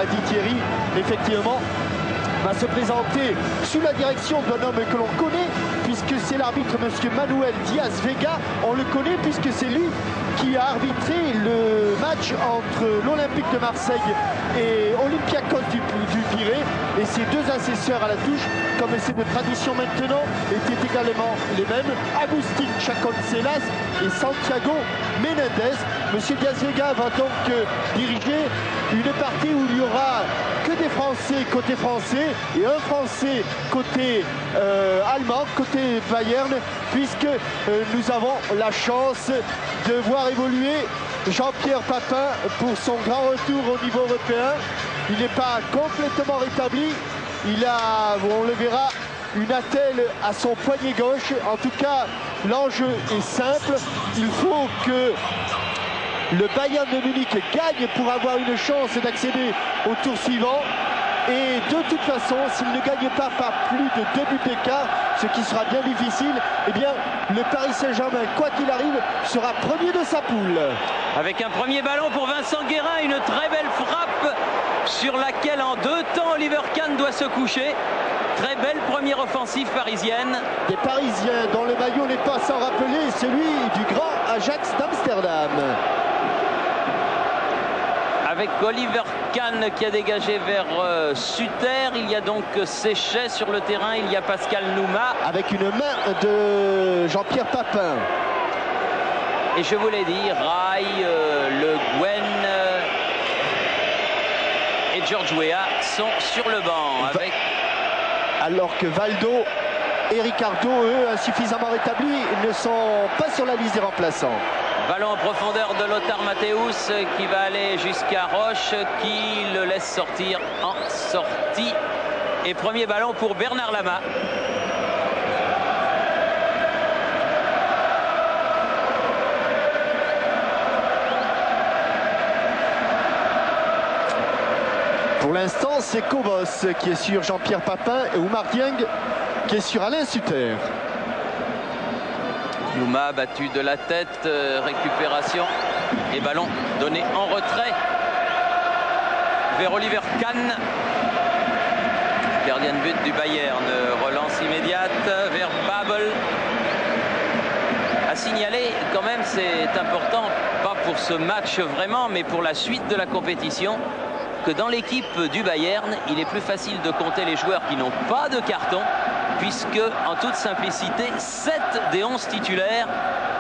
l'a dit Thierry, effectivement, va se présenter sous la direction d'un homme que l'on connaît, puisque c'est l'arbitre monsieur Manuel Diaz Vega. On le connaît puisque c'est lui qui a arbitré le match entre l'Olympique de Marseille et Olympiakos du Pirée. Et ses deux assesseurs à la touche, comme c'est de tradition maintenant, étaient également les mêmes, Agustin Chacon-Celas et Santiago Menendez. Monsieur Diaz Vega va donc diriger une partie où il n'y aura que des Français côté français et un Français côté allemand, côté Bayern, puisque nous avons la chance de voir évoluer Jean-Pierre Papin pour son grand retour au niveau européen. Il n'est pas complètement rétabli, il a, on le verra, une attelle à son poignet gauche. En tout cas, l'enjeu est simple, il faut que le Bayern de Munich gagne pour avoir une chance d'accéder au tour suivant. Et de toute façon, s'il ne gagne pas par plus de 2 buts d'écart, ce qui sera bien difficile, eh bien, le Paris Saint-Germain, quoi qu'il arrive, sera premier de sa poule. Avec un premier ballon pour Vincent Guérin, une très belle frappe sur laquelle en 2 temps Oliver Kahn doit se coucher. Très belle première offensive parisienne. Des Parisiens dont le maillot n'est pas sans rappeler celui du grand Ajax d'Amsterdam. Avec Oliver Kahn qui a dégagé vers Suter, il y a donc Séchet sur le terrain, il y a Pascal Nouma. Avec une main de Jean-Pierre Papin. Et je vous l'ai dit, Rai, Le Guen et George Weah sont sur le banc. Avec... Alors que Valdo et Ricardo, eux, insuffisamment rétablis, ne sont pas sur la liste des remplaçants. Ballon en profondeur de Lothar Matthäus qui va aller jusqu'à Roche, qui le laisse sortir en sortie. Et premier ballon pour Bernard Lama. Pour l'instant, c'est Cobos qui est sur Jean-Pierre Papin et Oumar Dieng qui est sur Alain Suter. Nouma battu de la tête, récupération et ballon donné en retrait vers Oliver Kahn. Gardien de but du Bayern, relance immédiate vers Babel. À signaler quand même, c'est important, pas pour ce match vraiment, mais pour la suite de la compétition, que dans l'équipe du Bayern, il est plus facile de compter les joueurs qui n'ont pas de carton, puisque, en toute simplicité, 7 des 11 titulaires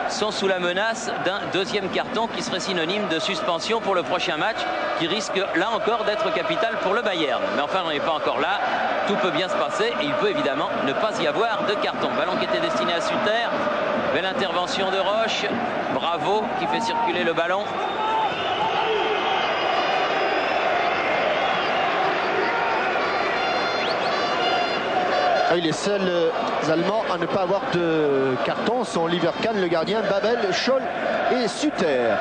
sont sous la menace d'un deuxième carton qui serait synonyme de suspension pour le prochain match, qui risque là encore d'être capital pour le Bayern. Mais enfin, on n'est pas encore là, tout peut bien se passer et il peut évidemment ne pas y avoir de carton. Ballon qui était destiné à Suter, belle intervention de Roche, Bravo qui fait circuler le ballon. Les seuls Allemands à ne pas avoir de carton sont Oliver Kahn, le gardien, Babel, Scholl et Suter.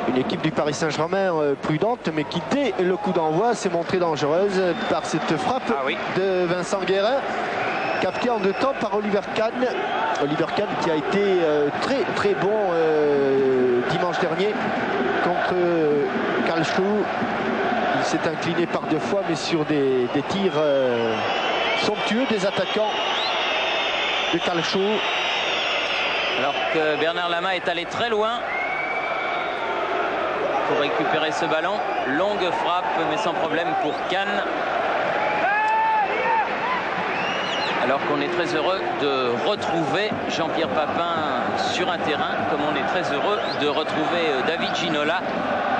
Une équipe du Paris Saint-Germain prudente, mais qui dès le coup d'envoi s'est montrée dangereuse par cette frappe de Vincent Guérin, captée en 2 temps par Oliver Kahn. Oliver Kahn qui a été très bon dimanche dernier contre Karlsruhe. Il s'est incliné par 2 fois, mais sur des tirs somptueux des attaquants de Karlsruhe. Alors que Bernard Lama est allé très loin pour récupérer ce ballon. Longue frappe, mais sans problème pour Kahn. Alors qu'on est très heureux de retrouver Jean-Pierre Papin sur un terrain, comme on est très heureux de retrouver David Ginola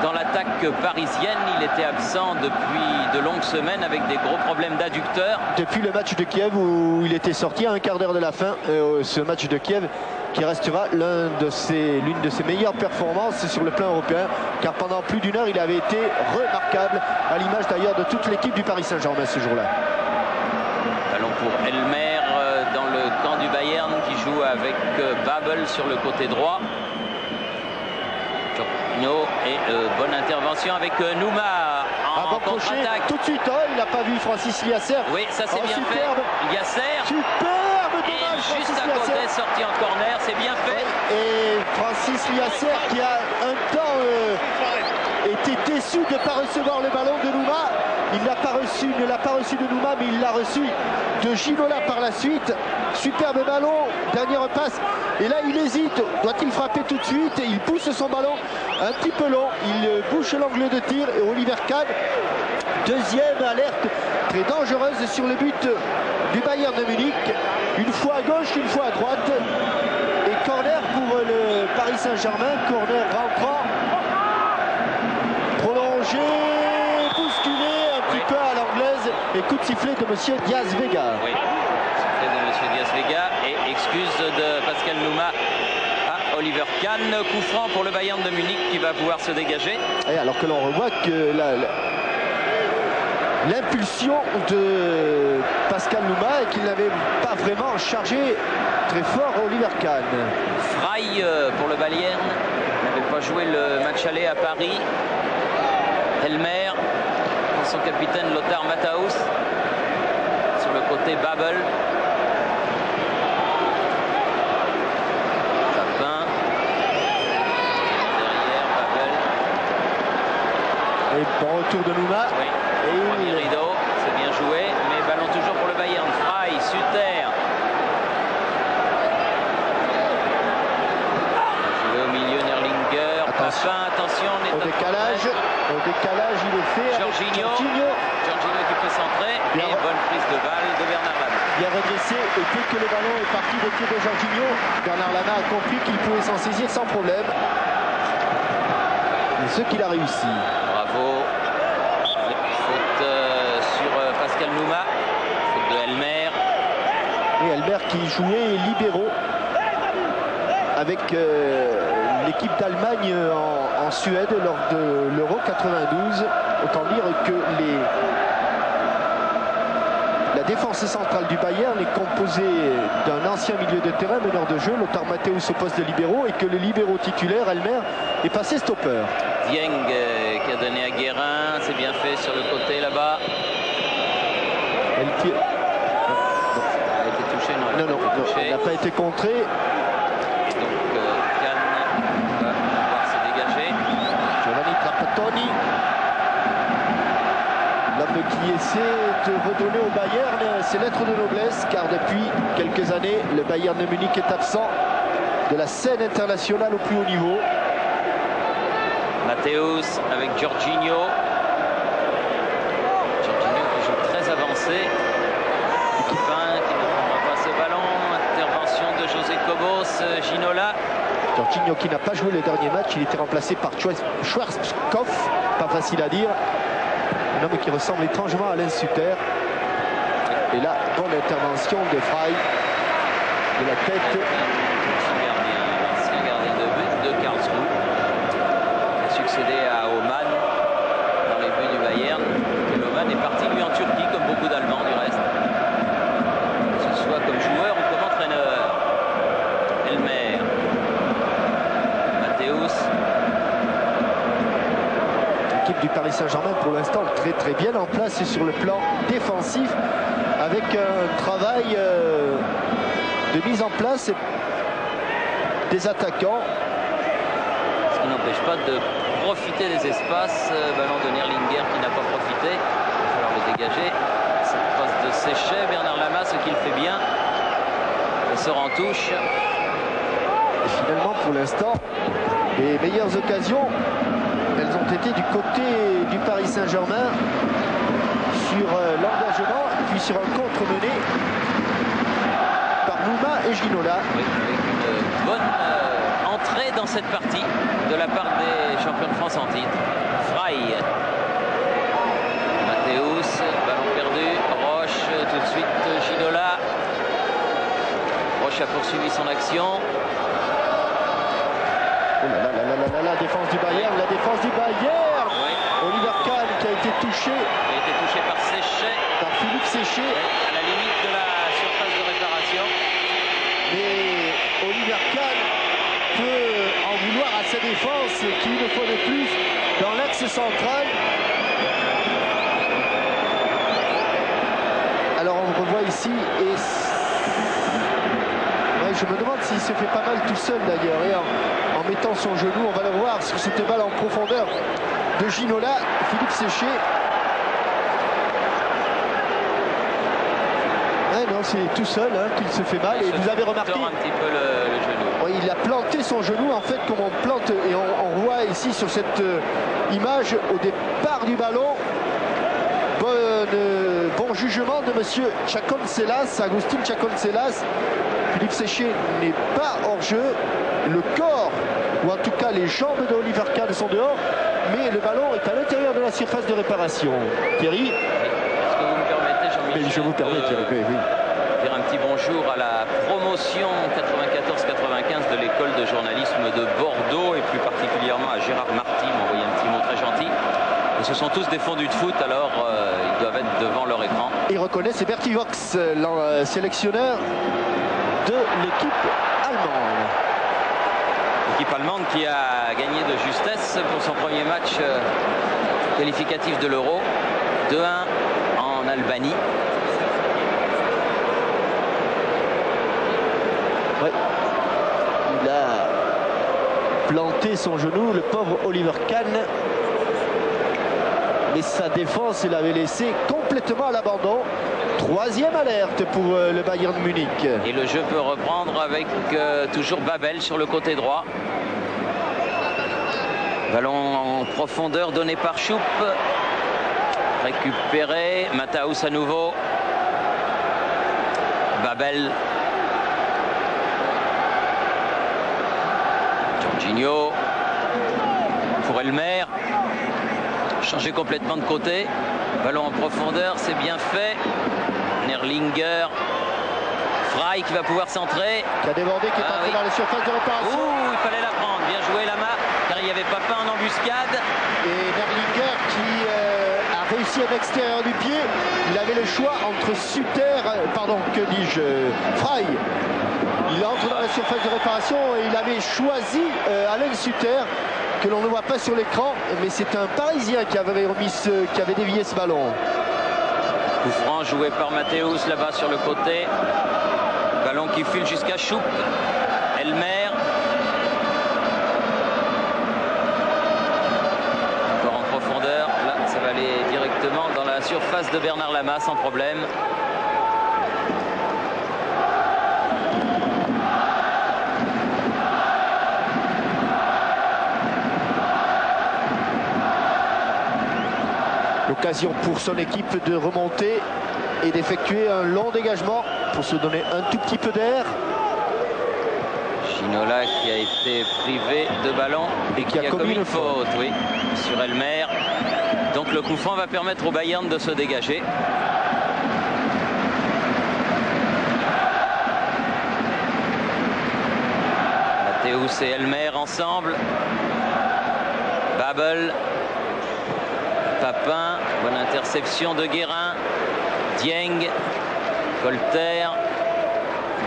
dans l'attaque parisienne. Il était absent depuis de longues semaines avec des gros problèmes d'adducteurs. Depuis le match de Kiev où il était sorti à un quart d'heure de la fin, ce match de Kiev qui restera l'une de ses meilleures performances sur le plan européen, car pendant plus d'1 heure il avait été remarquable, à l'image d'ailleurs de toute l'équipe du Paris Saint-Germain ce jour-là. Ballon pour Elmer dans le camp du Bayern qui joue avec Babel sur le côté droit. Et bonne intervention avec Nouma en contre-attaque. Tout de suite, il n'a pas vu Francis Liasser. Oui, ça c'est bien superbe. Fait. Liasser. Superbe dommage, et juste à côté, sorti en corner, c'est bien fait. Et Francis Liasser qui a un temps était déçu de ne pas recevoir le ballon de Nouma. Il ne l'a pas reçu de Nouma, mais il l'a reçu de Ginola par la suite. Superbe ballon, dernière passe. Et là, il hésite. Doit-il frapper tout de suite? Il pousse son ballon un petit peu long. Il bouche l'angle de tir. Et Oliver Kahn, deuxième alerte très dangereuse sur le but du Bayern de Munich. Une fois à gauche, une fois à droite. Et corner pour le Paris Saint-Germain. Corner rentrant. Prolongé. Bousculé un petit peu à l'anglaise. Et coup de sifflet de monsieur Diaz Vega. Oui, sifflet de monsieur Diaz Vega. Et excuse de Pascal Nouma à Oliver Kahn. Coup franc pour le Bayern de Munich qui va pouvoir se dégager. Et alors que l'on revoit que l'impulsion de Pascal Nouma et qu'il n'avait pas vraiment chargé très fort Oliver Kahn. Frey pour le Bayern n'avait pas joué le match aller à Paris. Elmer, son capitaine Lothar Matthaus. Sur le côté Babel. Papin. Derrière Babel. Et bon retour de Nouma. Oui. Premier rideau, c'est bien joué, mais ballon toujours pour le Bayern. Frey, Suter. Joué au milieu, Nerlinger. Papin, attention, on est au décalage, il est fait. Jorginho qui peut centrer. Et bonne prise de balle de Bernard Lama. Bien redressé, et dès que le ballon est parti des pieds de Jorginho, Bernard Lama a compris qu'il pouvait s'en saisir sans problème. Et ce qu'il a réussi. Bravo. Faute sur Pascal Nouma. Faute de Elmer. Et Elmer qui jouait libéraux avec l'équipe d'Allemagne en Suède lors de l'Euro 92. Autant dire que la défense centrale du Bayern est composée d'un ancien milieu de terrain, meneur de jeu, Lothar Matthaus au poste de libéraux, et que le libéraux titulaire, Elmer, est passé stopper. Dieng qui a donné à Guérin, c'est bien fait sur le côté là-bas. Elle a été touchée, non, elle n'a pas été contrée. Donc Kahn va pouvoir se dégager. Giovanni Trapattoni, l'homme qui essaie de redonner au Bayern ses lettres de noblesse, car depuis quelques années, le Bayern de Munich est absent de la scène internationale au plus haut niveau. Matthaus avec Jorginho. Jorginho qui joue très avancé. Papin qui ne prendra pas ce ballon. Intervention de José Cobos, Ginola. Jorginho qui n'a pas joué le dernier match, il était remplacé par Schwarzkopf, pas facile à dire. Un homme qui ressemble étrangement à Alain Suter. Et là, bonne intervention de Frey de la tête. L'ancien gardien de but de Karlsruhe. Succédé à Oman dans les buts du Bayern. Et Oman est parti lui en Turquie comme beaucoup d'Allemands du reste. Que ce soit comme joueur ou comme entraîneur. Elmer. Matthaus. L'équipe du Paris Saint-Germain pour l'instant très bien en place sur le plan défensif avec un travail de mise en place des attaquants. Ce qui n'empêche pas de profiter des espaces. Ballon de Nerlinger qui n'a pas profité. Il va falloir le dégager. Cette passe de Séchet, Bernard Lama, ce qu'il fait bien. Il sort en touche. Et finalement, pour l'instant, les meilleures occasions, elles ont été du côté du Paris Saint-Germain sur l'engagement, puis sur un contre mené par Nouma et Ginola. Oui, avec une bonne entrée dans cette partie de la part des champions de France en titre. Frey. Matthaus, ballon perdu. Roche, tout de suite Ginola. Roche a poursuivi son action. Oh la défense du Bayern, Oui. Oliver Kahn qui a été touché. Il a été touché par Séchet. Par Philippe Séchet. À la limite de la surface de réparation. Mais Oliver Kahn peut en vouloir à sa défense qui, une fois de plus, dans l'axe central. Alors on le revoit ici et ouais, je me demande s'il se fait pas mal tout seul d'ailleurs. Et en mettant son genou, on va le voir sur cette balle en profondeur. de Ginola, Philippe Séché. Non, c'est tout seul qu'il se fait mal. Et vous avez remarqué un petit peu le genou. Oui, il a planté son genou en fait comme on plante, et on voit ici sur cette image au départ du ballon. Bon jugement de monsieur Chaconcellas, Agustin Chaconcellas. Philippe Séché n'est pas hors jeu. Le corps, ou en tout cas les jambes de Oliver Kahn sont dehors, mais le ballon est à l'intérieur de la surface de réparation. Thierry. Est-ce que vous me permettez, Jean-Michel, je vous permets, Thierry, oui. Dire un petit bonjour à la promotion 94-95 de l'école de journalisme de Bordeaux, et plus particulièrement à Gérard Marty, m'a envoyé un petit mot très gentil. Et ce sont tous des fondus de foot, alors ils doivent être devant leur écran. Il reconnaît, c'est Bertie Vox, le sélectionneur de l'équipe allemande. L'équipe allemande qui a gagné de justesse pour son premier match qualificatif de l'Euro, 2-1 en Albanie. Ouais. Il a planté son genou, le pauvre Oliver Kahn. Mais sa défense l'avait laissé complètement à l'abandon. Troisième alerte pour le Bayern Munich. Et le jeu peut reprendre avec toujours Babel sur le côté droit. Ballon en profondeur donné par Choup. Récupéré. Mataus à nouveau. Babel. Jorginho. Pour Elmer. Changé complètement de côté. Ballon en profondeur, c'est bien fait. Nerlinger. Frey qui va pouvoir centrer. Qui a débordé, qui est entré dans les surfaces de réparation. Ouh, il fallait la prendre. Bien joué Lama, car il y avait Papin en embuscade. Et Nerlinger qui a réussi à l'extérieur du pied. Il avait le choix entre Frey. Il entre dans la surface de réparation et il avait choisi Alain Suter, que l'on ne voit pas sur l'écran, mais c'est un Parisien qui avait dévié ce ballon. Coup franc joué par Mathéus là-bas sur le côté. Ballon qui file jusqu'à Choup. Elmer. Encore en profondeur. Là, ça va aller directement dans la surface de Bernard Lama sans problème. L'occasion pour son équipe de remonter et d'effectuer un long dégagement pour se donner un tout petit peu d'air. Ginola qui a été privé de ballon et qui a commis une faute, oui, sur Elmer. Donc le coup franc va permettre au Bayern de se dégager. Mathéus et Elmer ensemble. Babel. Papin, bonne interception de Guérin. Dieng, Colter,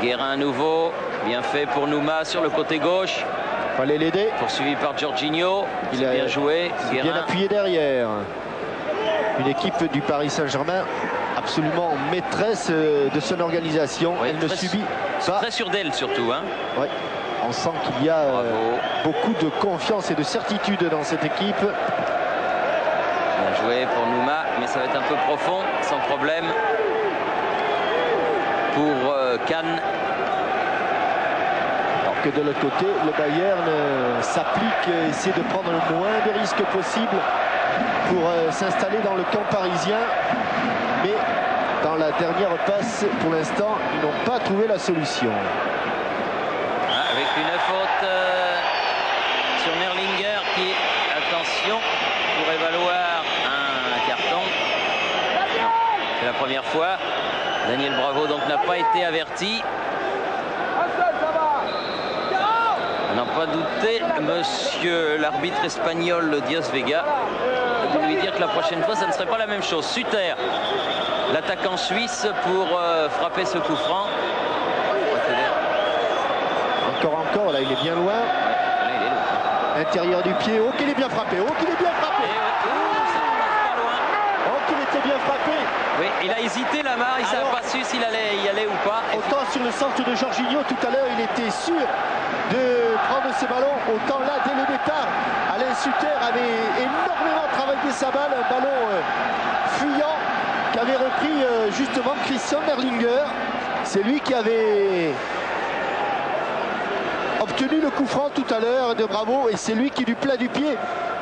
Guérin à nouveau, bien fait pour Nouma sur le côté gauche. Fallait l'aider. Poursuivi par Jorginho, il a bien joué. Bien appuyé derrière. Une équipe du Paris Saint-Germain absolument maîtresse de son organisation. Ouais, elle ne subit pas. Très sûr d'elle surtout. Hein. Ouais. On sent qu'il y a beaucoup de confiance et de certitude dans cette équipe. Bien joué pour Nouma, mais ça va être un peu profond, sans problème. Pour Kahn. Alors que de l'autre côté, le Bayern s'applique, essaie de prendre le moins de risques possible pour s'installer dans le camp parisien. Mais dans la dernière passe, pour l'instant, ils n'ont pas trouvé la solution. Avec une faute sur Nerlinger qui, attention, pourrait valoir un carton. C'est la première fois. Daniel Bravo donc n'a pas été averti. On n'a pas douté, monsieur l'arbitre espagnol Diaz Vega, de lui dire que la prochaine fois ça ne serait pas la même chose. Suter, l'attaquant suisse, pour frapper ce coup franc. Encore, là il est bien loin. Là, il est loin. Intérieur du pied, oh qu'il est bien frappé, oh qu'il est bien frappé. Oh qu'il était bien frappé. Oui, il a hésité Lama, il ne savait pas su s'il allait y aller ou pas. Autant sur le centre de Jorginho tout à l'heure, il était sûr de prendre ses ballons. Autant là, dès le départ, Alain Suter avait énormément repris sa balle, un ballon fuyant qu'avait repris justement Christian Erlinger. C'est lui qui avait obtenu le coup franc tout à l'heure de Bravo et c'est lui qui du plat du pied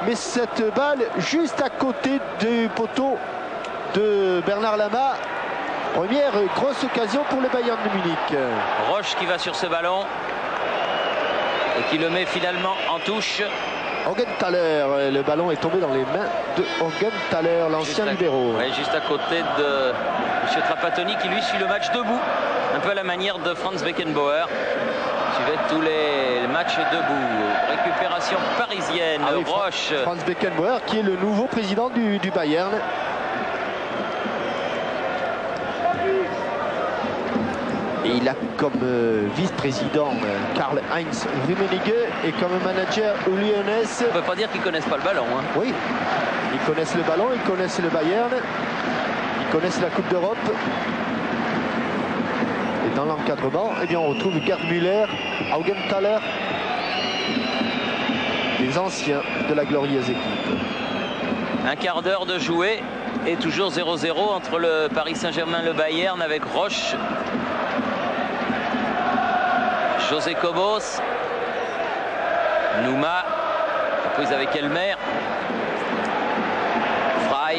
met cette balle juste à côté du poteau de Bernard Lama. Première grosse occasion pour le Bayern de Munich. Roche qui va sur ce ballon et qui le met finalement en touche. Augenthaler, le ballon est tombé dans les mains de Augenthaler, l'ancien libéro. Ouais, juste à côté de M. Trapattoni qui lui suit le match debout, un peu à la manière de Franz Beckenbauer. Suivait tous les matchs debout. Récupération parisienne, Ah oui, Roche. Franz Beckenbauer qui est le nouveau président du Bayern. Et il a comme vice-président Karl-Heinz Rummenigge et comme manager Uli Hoeneß. On ne peut pas dire qu'ils ne connaissent pas le ballon. Hein. Oui, ils connaissent le ballon, ils connaissent le Bayern, ils connaissent la Coupe d'Europe. Et dans l'encadrement, eh bien, on retrouve Gerd Müller, Augenthaler, les anciens de la glorieuse équipe. Un quart d'heure de jouer et toujours 0-0 entre le Paris Saint-Germain et le Bayern avec Roche. José Cobos, Nouma, prise avec Elmer, Frey,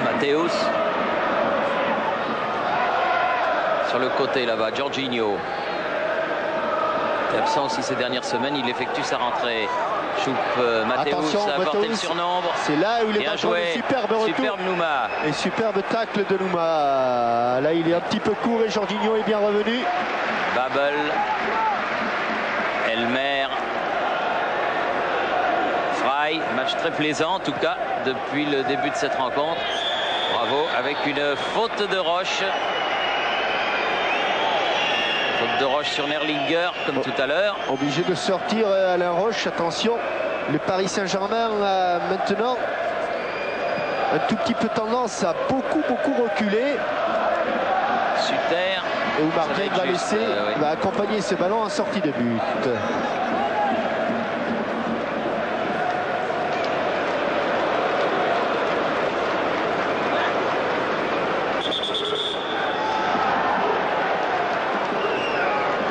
Matthäus. Sur le côté là-bas, Jorginho. Absent aussi ces dernières semaines, il effectue sa rentrée. Choupe Matthäus a apporté le surnombre. C'est là où il est joué. Superbe retour. Superbe Nouma. Et superbe tacle de Nouma. Là, il est un petit peu court et Jorginho est bien revenu. Babel, Elmer, Frey, match très plaisant en tout cas depuis le début de cette rencontre. Bravo, avec une faute de Roche. Faute de Roche sur Nerlinger comme tout à l'heure. Obligé de sortir Alain Roche, attention. Le Paris Saint-Germain a maintenant un tout petit peu tendance à beaucoup reculer. Suter. Et où Martin va laisser, oui, va accompagner ce ballon en sortie de but.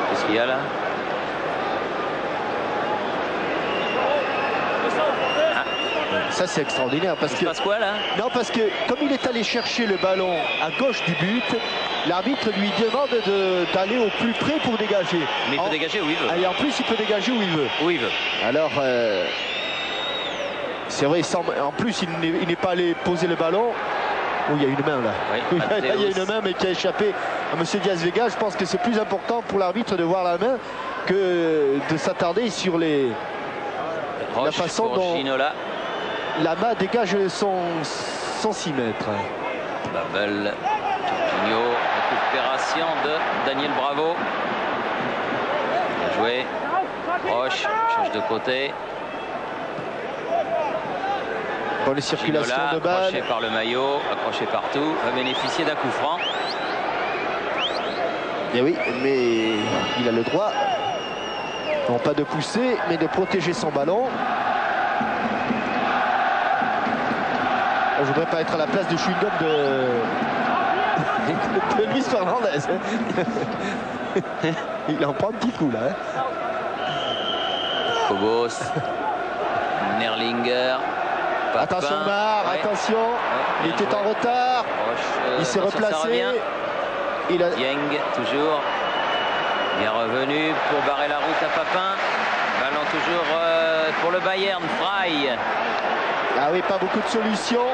Qu'est-ce qu'il y a là? Ça c'est extraordinaire parce que. Il se passe quoi là? Non, parce que comme il est allé chercher le ballon à gauche du but, l'arbitre lui demande d'aller au plus près pour dégager. Mais il peut dégager où il veut. Et en plus il peut dégager où il veut. Où il veut. Alors c'est vrai, en plus il n'est pas allé poser le ballon. Oh, il y a une main là. Oui, là, il y a une main mais qui a échappé à M. Diaz-Vega. Je pense que c'est plus important pour l'arbitre de voir la main que de s'attarder sur la façon dont Ginola. Lama dégage son 6 mètres. Babel, Jorginho, récupération de Daniel Bravo. Bien joué. Roche change de côté. Bonne circulation Ginola, de balle. accroché par le maillot, accroché partout, va bénéficier d'un coup franc. Et oui, mais il a le droit, non pas de pousser, mais de protéger son ballon. Je voudrais pas être à la place du chewing-gum de Luis Fernandez. Il en prend un petit coup là. Cobos, Nerlinger. Papin. Attention Mar, ouais. Attention, ouais, il était en retard. Il s'est replacé. Il a... Yang toujours bien revenu pour barrer la route à Papin. Ballon toujours pour le Bayern, Frey. Ah oui, pas beaucoup de solutions.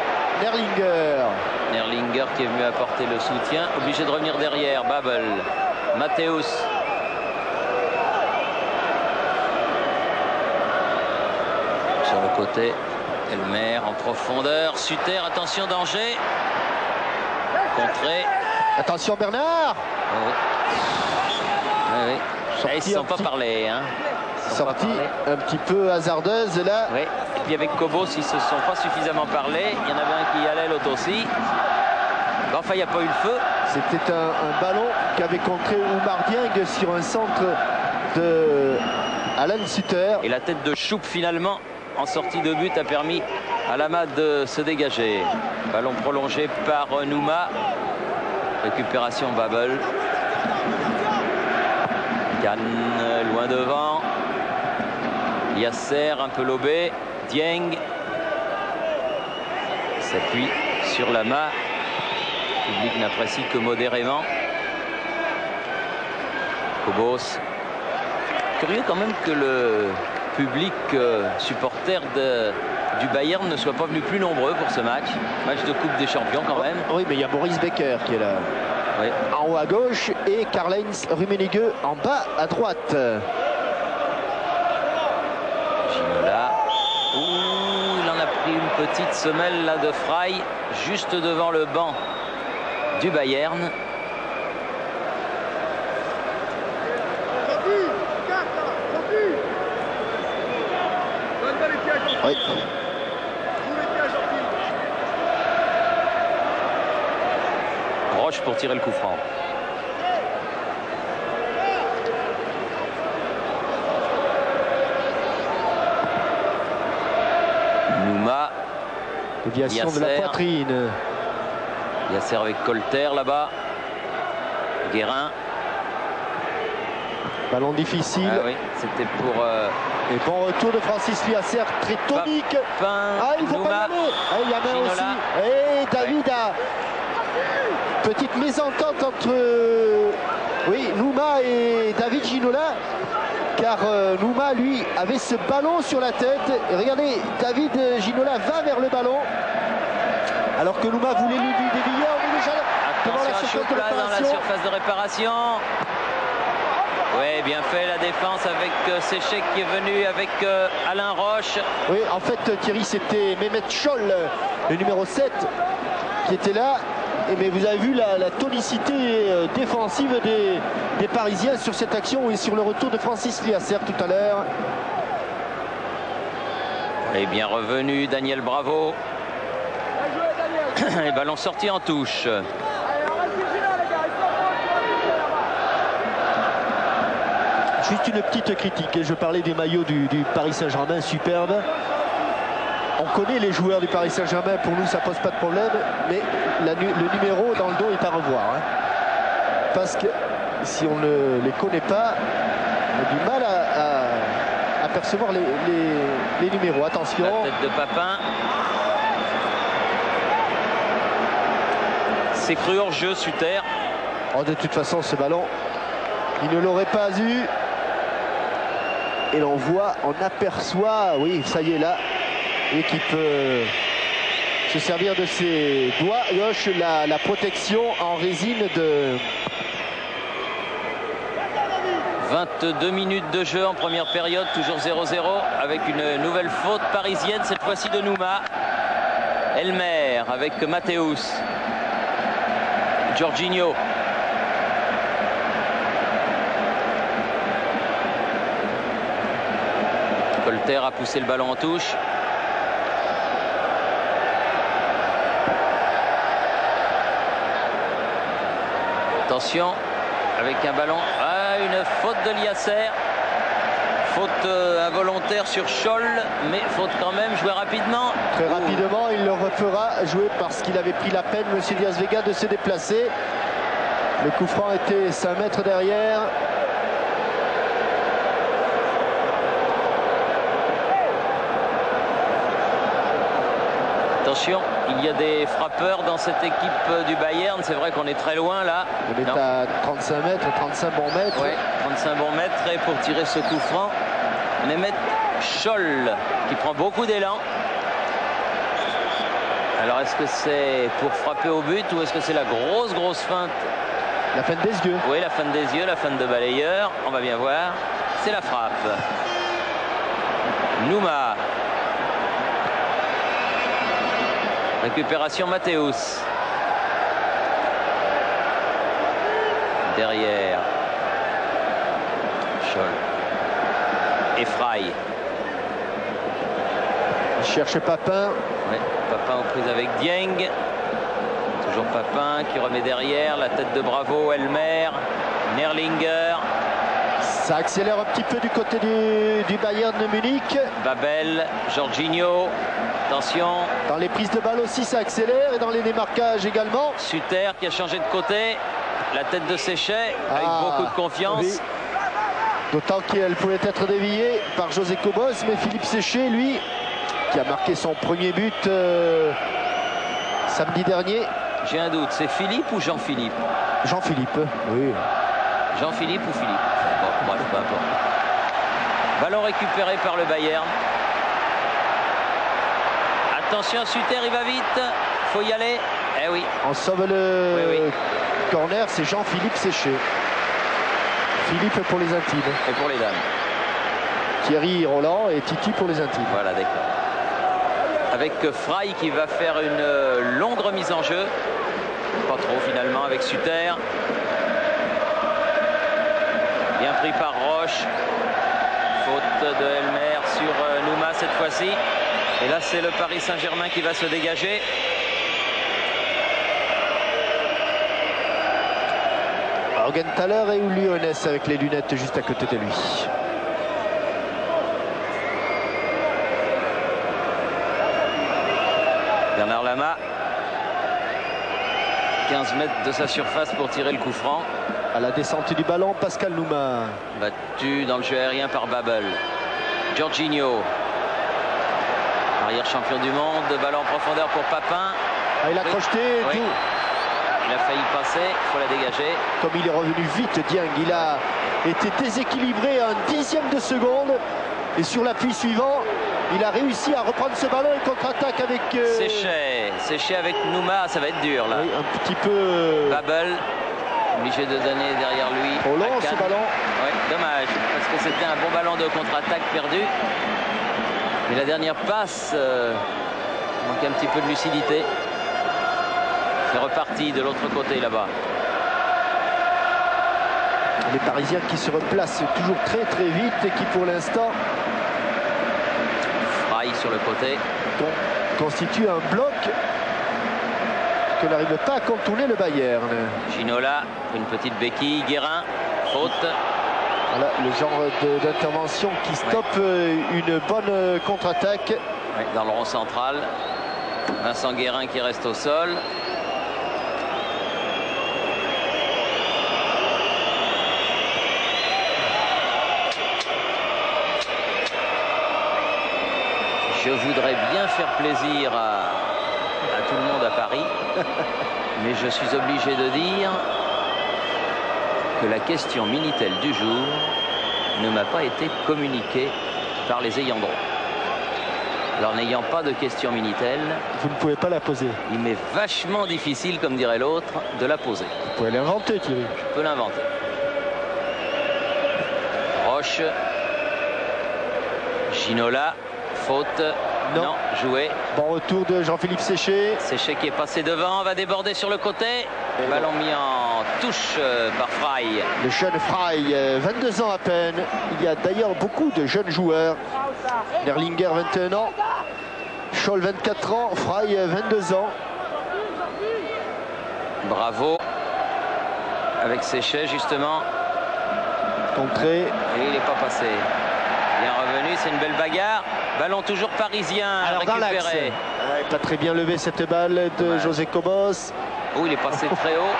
Nerlinger qui est venu apporter le soutien. Obligé de revenir derrière. Babel. Matthäus. Sur le côté. Elmer en profondeur. Suter, attention, danger. Contré. Attention Bernard. Oui. Ils ne se sont pas parlé. Hein. Sortie un petit peu hasardeuse là. Oui. Et puis avec Cobos, ils ne se sont pas suffisamment parlé. Il y en avait un qui y allait, l'autre aussi. Enfin, il n'y a pas eu le feu. C'était un ballon qu'avait contré Oumar Dieng sur un centre de Alan Suter. Et la tête de Choupe finalement en sortie de but a permis à Lama de se dégager. Ballon prolongé par Nouma. Récupération Babel. Khan loin devant. Yasser un peu lobé. Dieng s'appuie sur Lama. Le public n'apprécie que modérément. Cobos. Curieux quand même que le public supporter du Bayern ne soit pas venu plus nombreux pour ce match. Match de Coupe des Champions quand même. Oui, mais il y a Boris Becker qui est là. Oui. En haut à gauche et Karl-Heinz Rummenigge en bas à droite. Ginola. Ouh, il en a pris une petite semelle là de Frey juste devant le banc du Bayern. Oui. Roche pour tirer le coup franc. Nouma. Déviation de la poitrine. Yasser avec Colter là-bas. Guérin. Ballon difficile. Ah oui, c'était pour... Et bon retour de Francis Yasser, très tonique. Il faut pas y aller. Il y a main aussi. Et David a petite mésentente entre Nouma et David Ginola. Car Nouma, lui, avait ce ballon sur la tête. Et regardez, David Ginola va vers le ballon. Alors que Nouma voulait lui dévier. On est déjà devant la surface de réparation. Oui, bien fait la défense avec Séchec qui est venu avec Alain Roche. Oui, en fait, Thierry, c'était Mehmet Scholl, le numéro 7, qui était là. Mais vous avez vu la tonicité défensive des Parisiens sur cette action et sur le retour de Francis Yasser tout à l'heure. Et bien revenu Daniel Bravo. Et ballon sorti en touche. Juste une petite critique. Je parlais des maillots du Paris Saint-Germain, superbe. On connaît les joueurs du Paris Saint-Germain, pour nous ça pose pas de problème, mais le numéro dans le dos est à revoir. Parce que si on ne les connaît pas, on a du mal à percevoir les numéros. Attention. La tête de Papin. C'est cru hors jeu, Suter. Oh, de toute façon, ce ballon, il ne l'aurait pas eu. Et l'on voit, on aperçoit, oui, ça y est là, et qui peut se servir de ses doigts gauche, la protection en résine de... 22 minutes de jeu en première période, toujours 0-0, avec une nouvelle faute parisienne, cette fois-ci de Nouma. Elmer avec Mathéus. Jorginho. Colter a poussé le ballon en touche. Attention, avec un ballon. Une faute de Liasser. Faute involontaire sur Scholl, mais faute quand même, jouer rapidement. Très rapidement, il le refera jouer parce qu'il avait pris la peine, monsieur Diaz Vega, de se déplacer. Le coup franc était 5 mètres derrière. Attention, il y a des frappeurs dans cette équipe du Bayern. C'est vrai qu'on est très loin là. On est à 35 mètres, 35 bons mètres. Oui, 35 bons mètres. Et pour tirer ce coup franc, Mehmet Scholl qui prend beaucoup d'élan. Alors est-ce que c'est pour frapper au but ou est-ce que c'est la grosse feinte? La feinte des yeux. Oui, la feinte des yeux, la feinte de balayeur. On va bien voir. C'est la frappe. Nouma. Récupération Mathéus. Derrière. Scholl. Et Frey. Il cherche Papin. Oui, Papin aux prises avec Dieng. Toujours Papin qui remet derrière. La tête de Bravo, Elmer. Nerlinger. Ça accélère un petit peu du côté du Bayern de Munich. Babel, Jorginho, attention. Dans les prises de balle aussi, ça accélère et dans les démarquages également. Suter qui a changé de côté. La tête de Séchet avec beaucoup de confiance. Oui. D'autant qu'elle pouvait être déviée par José Cobos, mais Philippe Séchet, lui, qui a marqué son premier but samedi dernier. J'ai un doute, c'est Philippe ou Jean-Philippe? Jean-Philippe, oui. Jean-Philippe ou Philippe? Bon, bref, peu importe. Ballon récupéré par le Bayern. Attention, Suter, il va vite. Faut y aller. Eh oui. On sauve le corner, c'est Jean-Philippe Séchet. Philippe pour les intimes. Et pour les dames. Thierry Roland et Titi pour les intimes. Voilà, d'accord. Avec Frey qui va faire une longue remise en jeu. Pas trop finalement avec Suter. Bien pris par Roche. Faute de Elmer sur Nouma cette fois-ci. Et là c'est le Paris Saint-Germain qui va se dégager. Augenthaler et Lyonès avec les lunettes juste à côté de lui. Bernard Lama. 15 mètres de sa surface pour tirer le coup franc. À la descente du ballon, Pascal Nouma. Battu dans le jeu aérien par Babel. Jorginho. Arrière champion du monde. Ballon en profondeur pour Papin. Ah, il a crocheté. Oui. Il a failli passer, il faut la dégager. Comme il est revenu vite, Dieng, il a été déséquilibré à un dixième de seconde. Et sur l'appui suivant, il a réussi à reprendre ce ballon et contre-attaque avec... Séchet avec Nouma, ça va être dur là. Oui, un petit peu... Babel, obligé de donner derrière lui. Trop long ce ballon. Oui, dommage, parce que c'était un bon ballon de contre-attaque perdu. Mais la dernière passe manque un petit peu de lucidité. C'est reparti de l'autre côté là-bas. Les Parisiens qui se replacent toujours très très vite et qui pour l'instant Frey sur le côté constitue un bloc que n'arrive pas à contourner le Bayern. Ginola, une petite béquille, Guérin, faute. Voilà le genre d'intervention qui stoppe une bonne contre-attaque. Oui, dans le rond central. Vincent Guérin qui reste au sol. Je voudrais bien faire plaisir à tout le monde à Paris, mais je suis obligé de dire que la question Minitel du jour ne m'a pas été communiquée par les ayants droit. Alors n'ayant pas de question Minitel, vous ne pouvez pas la poser. Il m'est vachement difficile, comme dirait l'autre, de la poser. Vous pouvez l'inventer, Thierry. Je peux l'inventer. Roche. Ginola. Faute. Non, joué. Bon retour de Jean-Philippe Séchet. Séchet qui est passé devant, va déborder sur le côté. Ballon mis en touche par Frey. Le jeune Frey, 22 ans à peine. Il y a d'ailleurs beaucoup de jeunes joueurs. Nerlinger, 21 ans. Scholl, 24 ans. Frey, 22 ans. Bravo. Avec Séchet, justement. Contré. Et il n'est pas passé. Bien revenu, c'est une belle bagarre. Ballon toujours parisien. Alors récupéré. Pas très bien levé cette balle de José Cobos. Oh, il est passé très haut.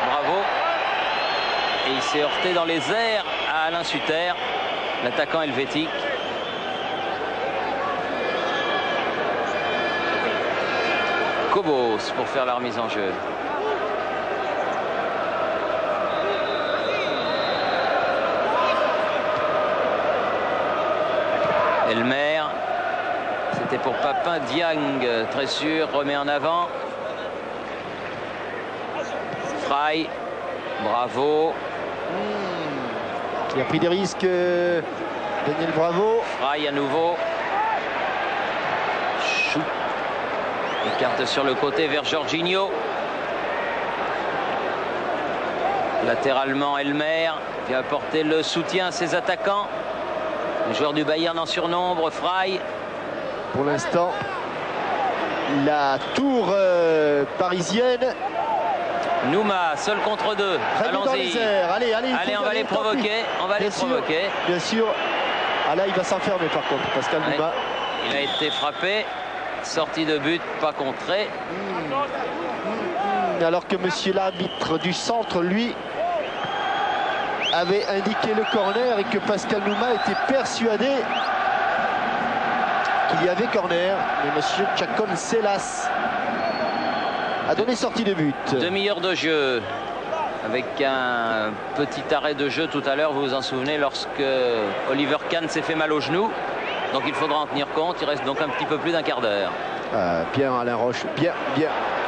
Bravo. Et il s'est heurté dans les airs à Alain Suter, l'attaquant helvétique. Cobos pour faire la remise en jeu. Elmer, c'était pour Papin. Dieng, très sûr, remet en avant. Frey, bravo. Il a pris des risques, Daniel Bravo. Frey à nouveau. Chou. Écarte sur le côté vers Jorginho. Latéralement, Elmer vient apporter le soutien à ses attaquants. Les joueurs du Bayern en surnombre, Frey. Pour l'instant, la tour parisienne Nouma, seul contre deux. Allons-y. Allez, allez, on va les provoquer. On va les provoquer. Bien sûr. Ah là, il va s'enfermer par contre, Pascal Nouma. Il a été frappé. Sortie de but, pas contrée. Alors que monsieur l'arbitre du centre, lui, avait indiqué le corner et que Pascal Nouma était persuadé qu'il y avait corner. Mais monsieur Chacon Selas a donné sortie de but. Demi-heure de jeu avec un petit arrêt de jeu tout à l'heure, vous vous en souvenez, lorsque Oliver Kahn s'est fait mal au genou. Donc il faudra en tenir compte. Il reste donc un petit peu plus d'un quart d'heure. Bien Alain Roche, bien.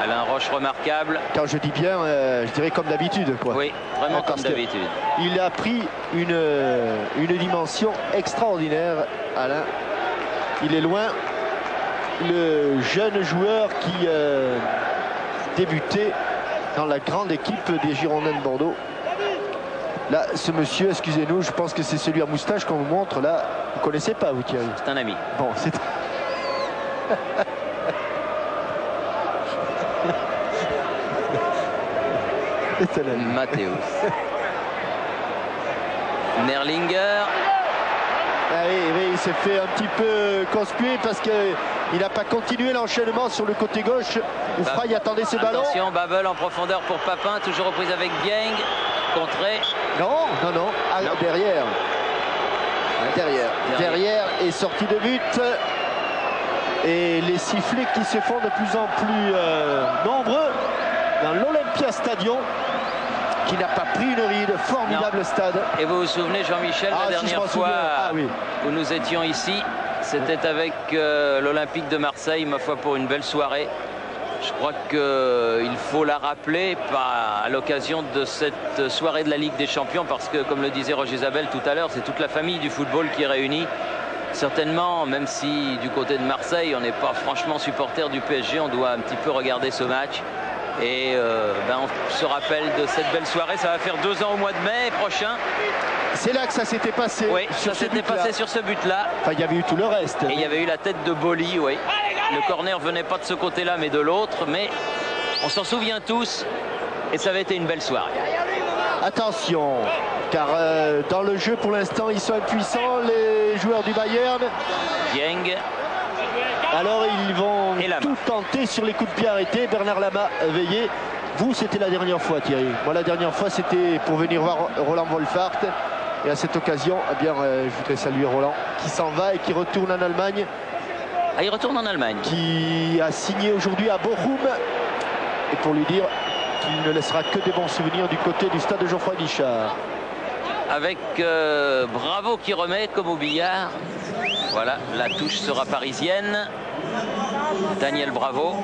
Alain Roche remarquable. Quand je dis bien, je dirais comme d'habitude. Oui, vraiment comme d'habitude. Il a pris une dimension extraordinaire, Alain. Il est loin le jeune joueur qui débutait dans la grande équipe des Girondins de Bordeaux. Là, ce monsieur, excusez-nous, je pense que c'est celui à moustache qu'on vous montre là. Vous ne connaissez pas, vous, Thierry? C'est un ami. Bon, c'est... Mathéus. Nerlinger. Ah oui, il s'est fait un petit peu conspuer parce qu'il n'a pas continué l'enchaînement sur le côté gauche où Frey attendait ses ballons. Attention, Babel en profondeur pour Papin, toujours reprise avec Bieng. Contré. Non. Ah, non. Derrière et sortie de but. Et les sifflets qui se font de plus en plus nombreux dans l'Olympia Stadium, qui n'a pas pris une ride. Formidable stade. Et vous vous souvenez, Jean-Michel, la dernière fois où nous étions ici, c'était avec l'Olympique de Marseille, ma foi, pour une belle soirée. Je crois qu'il faut la rappeler à l'occasion de cette soirée de la Ligue des Champions, parce que, comme le disait Roger Isabelle tout à l'heure, c'est toute la famille du football qui est réunie. Certainement, même si du côté de Marseille, on n'est pas franchement supporter du PSG, on doit un petit peu regarder ce match. Et on se rappelle de cette belle soirée. Ça va faire 2 ans au mois de mai prochain. C'est là que ça s'était passé. Oui, ça s'était passé sur ce but-là. Enfin, il y avait eu tout le reste. Et il y avait eu la tête de Boli, oui. Le corner venait pas de ce côté-là, mais de l'autre. Mais on s'en souvient tous. Et ça avait été une belle soirée. Attention, car dans le jeu, pour l'instant, ils sont impuissants, les joueurs du Bayern. Bieng. Alors, ils vont tout tenter sur les coups de pied arrêtés. Bernard Lama veillé. Vous, c'était la dernière fois, Thierry. Moi, la dernière fois, c'était pour venir voir Roland Wolfart. Et à cette occasion, eh bien, je voudrais saluer Roland, qui s'en va et qui retourne en Allemagne. Ah, il retourne en Allemagne. Qui a signé aujourd'hui à Bochum. Et pour lui dire qu'il ne laissera que des bons souvenirs du côté du stade de Geoffroy Guichard. Avec Bravo qui remet comme au billard. Voilà, la touche sera parisienne. Daniel Bravo.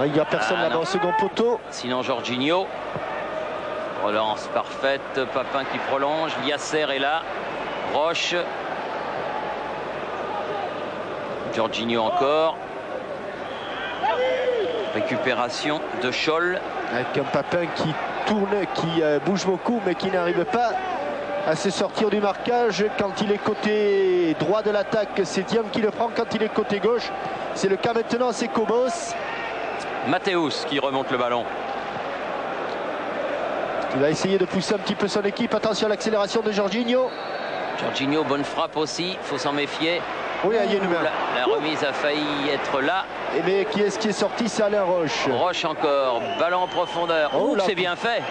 Il n'y a personne là-bas au second poteau. Sinon Jorginho. Relance parfaite. Papin qui prolonge. Yasser est là. Roche. Jorginho encore. Récupération de Scholl. Avec un Papin qui tourne, qui bouge beaucoup, mais qui n'arrive pas à se sortir du marquage. Quand il est côté droit de l'attaque, c'est Diam qui le prend. Quand il est côté gauche, c'est le cas maintenant, c'est Kobos. Mathéus qui remonte le ballon. Il va essayer de pousser un petit peu son équipe. Attention à l'accélération de Jorginho. Jorginho, bonne frappe aussi, il faut s'en méfier. Oui, il y a une main. La remise a failli être là. Et mais qui est sorti? C'est Alain Roche. Roche encore, ballon en profondeur. Oh, c'est bien fait.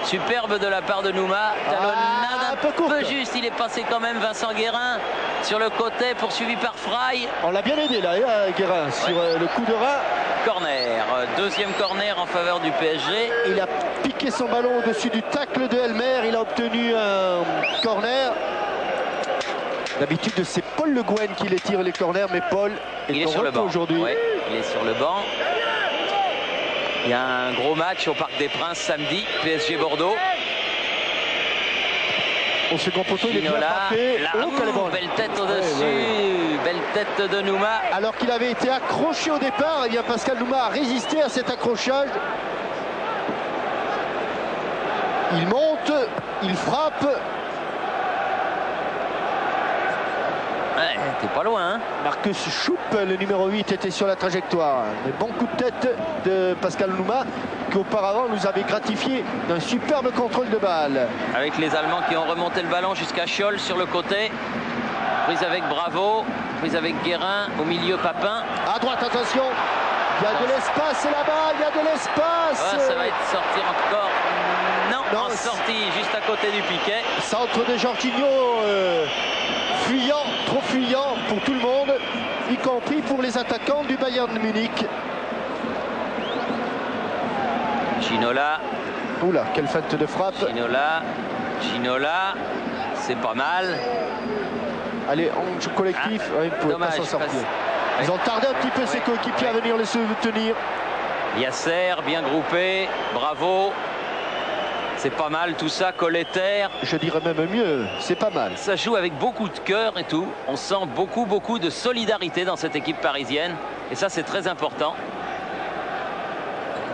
Superbe de la part de Nouma. Talonnade un peu juste. Il est passé quand même, Vincent Guérin sur le côté, poursuivi par Frey. On l'a bien aidé là, Guérin, sur le coup de rein. Corner. Deuxième corner en faveur du PSG. Il a piqué son ballon au-dessus du tacle de Elmer. Il a obtenu un corner. D'habitude, c'est Paul Le Guen qui les tire les corners, mais Paul est sur le banc aujourd'hui. Ouais, il est sur le banc. Il y a un gros match au Parc des Princes samedi, PSG Bordeaux. Au second poteau, il est bien frappé. Belle tête au-dessus, belle tête de Nouma. Alors qu'il avait été accroché au départ, eh bien Pascal Nouma a résisté à cet accrochage. Il monte, il frappe. Ouais, t'es pas loin. Hein. Marcus Schoupp, le numéro 8, était sur la trajectoire. Mais bon coup de tête de Pascal Nouma, qui auparavant nous avait gratifié d'un superbe contrôle de balle. Avec les Allemands qui ont remonté le ballon jusqu'à Scholl sur le côté. Prise avec Bravo, prise avec Guérin, au milieu Papin. À droite, attention, il y a de l'espace là-bas, il y a de l'espace. Ouais, ça va être sorti encore. Non, en sortie juste à côté du piquet. Centre de Jorginho, fuyant, trop fuyant pour tout le monde, y compris pour les attaquants du Bayern de Munich. Ginola. Oula, quelle feinte de frappe. Ginola, c'est pas mal. Allez, en jeu collectif, il ne pouvait pas s'en sortir. Ils ont tardé un petit peu ses coéquipiers à venir les soutenir. Yasser, bien groupé, Bravo. C'est pas mal tout ça, Colletter. Je dirais même mieux, c'est pas mal. Ça joue avec beaucoup de cœur et tout. On sent beaucoup de solidarité dans cette équipe parisienne. Et ça, c'est très important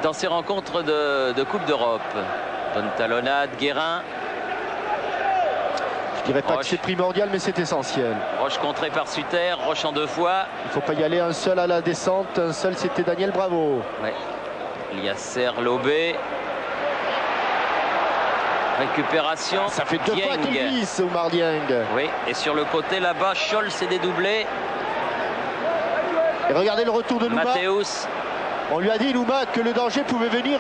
dans ces rencontres de Coupe d'Europe. Bonne talonnade, Guérin. Je dirais pas que c'est primordial, mais c'est essentiel. Roche contré par Sutter, Roche en 2 fois. Il ne faut pas y aller un seul à la descente. Un seul, c'était Daniel Bravo. Ouais. Yasser, Lobé. Récupération. Ça fait 2 fois qu'il glisse, Oumar Dieng. Oui, et sur le côté là-bas, Scholl s'est dédoublé. Et regardez le retour de Nouma. Mathéus. On lui a dit, Nouma, que le danger pouvait venir